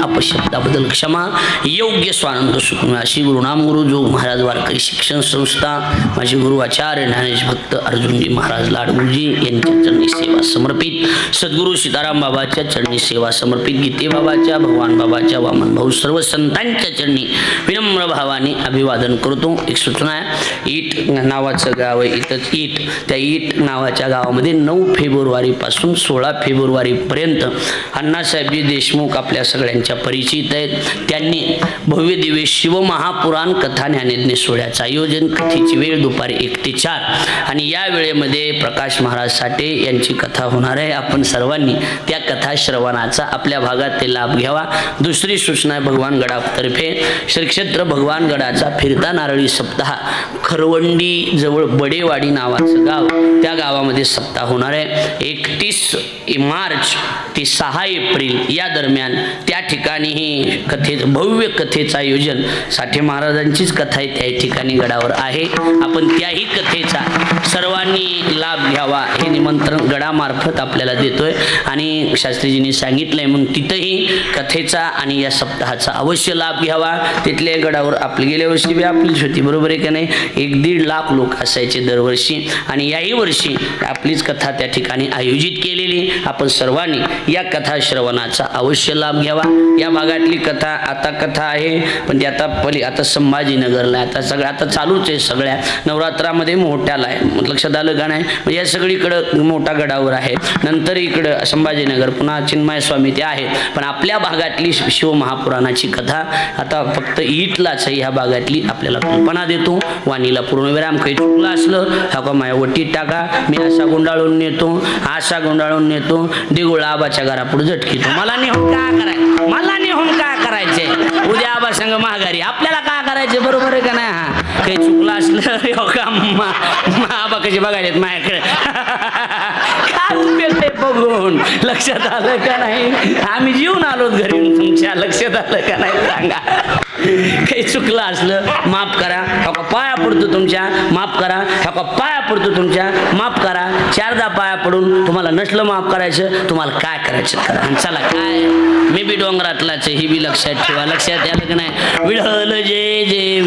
अपशब्दाबद्दल क्षमा. योग्य स्वानंद सुखमी अशी गुरुनाम गुरु जोग महाराज वारकरी शिक्षण संस्था, माझे गुरु आचार्य ज्ञानेश भक्त अर्जुनजी महाराज लाडगुरुजी यांच्या चरणी सेवा समर्पित, सद्गुरू सीताराम बाबाच्या चरणी सेवा समर्पित, गीते बाबाच्या, भगवान बाबाच्या, वामन भाऊ सर्व संतांच्या चरणी विनम्र भावाने अभिवादन करतो. एक सूचना आहे, ईट नावाचं गाव आहे इथंच ईट, त्या ईट नावाच्या गावामध्ये 9 फेब्रुवारीपासून 16 फेब्रुवारीपर्यंत अण्णासाहेबजी देशमुख आपल्या सगळ्यांच्या परिचित आहेत. त्यांनी भव्य दिव्य शिवमहापुराण कथा ज्ञानयज्ञ सोहळ्याचं आयोजन, कथेची वेळ दुपारी 1 ते 4 आणि या वेळेमध्ये प्रकाश महाराज साठे यांची कथा होणार आहे. आपण सर्वांनी त्या कथा श्रवणाचा आपल्या भागात ते लाभ घ्यावा. दुसरी सूचना आहे, भगवान गडातर्फे श्री क्षेत्र भगवान गडाचा फिरता नारळी सप्ताह खरवंडी जवळ बडेवाडी नावाचं गाव, त्या गावामध्ये सप्ताह होणार आहे. 31 मार्च ते 6 एप्रिल या दरम्यान त्या ठिकाणीही भव्य कथेचं आयोजन, साठे महाराजांचीच कथा आहे त्या ठिकाणी गडावर आहे. आपण त्याही कथेचा सर्वांनी लाभ घ्यावा हे निमंत्रण गडामार्फत आपल्याला देतोय आणि शास्त्रीजींनी सांगितलंय, म्हणून तिथंही कथेचा आणि या सप्ताहाचा अवश्य लाभ घ्यावा. तिथल्या गडावर आपली गेल्या वर्षी बी आपलीच होती, बरोबर आहे का नाही, 1-1.5 लाख लोक असायचे दरवर्षी, आणि याही वर्षी आपलीच कथा त्या ठिकाणी आयोजित केलेली. आपण सर्वांनी या कथा श्रवणाचा अवश्य लाभ घ्यावा. या भागातली कथा आता कथा आहे, पण ती आता संभाजीनगरला आता सगळं आता चालूच आहे, सगळ्या नवरात्रामध्ये मोठ्याला आहे, लक्षात आलं का नाही, म्हणजे या सगळीकडं मोठा गडावर आहे. नंतर इकडं संभाजीनगर, पुन्हा चिन्मय स्वामी ते आहेत, पण आपल्या भागातली शिवमहापुराणाची कथा आता फक्त ईटलाच आहे. ह्या भागातली आपल्याला कल्पना देतो. वाणीला पूर्णविराम, काही चुकलं असलं हा का माझ्या वटीत टाका, मी असा गुंडाळून नेतो, असा गुंडाळून नेतो, देगुळा आबाच्या घरापुढे झटकीतो. मला नेहून काय करायचं, मला नेहून काय करायचे, उद्या आबा संग महागारी, आपल्याला काय करायचे, बरोबर आहे का नाही. हा काही चुकलं असलं का आबा कशी बघायचे माझ्याकडे काय उपयोग आहे बघून, लक्षात आलं का नाही, आम्ही जीवन आलो घरी तुमच्या, लक्षात आलं का नाही सांगा. काही चुकलं असलं माफ करा, हो पाया पडतो तुमच्या, माफ करा, हो पाया पडतो तुमच्या, माफ करा. 4दा पाया पडून तुम्हाला नसलं माफ करायचं, तुम्हाला काय करायचं करा. आणि चला काय, मी बी डोंगरातलाच ही बी लक्षात ठेवा, लक्षात आलं का नाही. विठ्ठल जय जय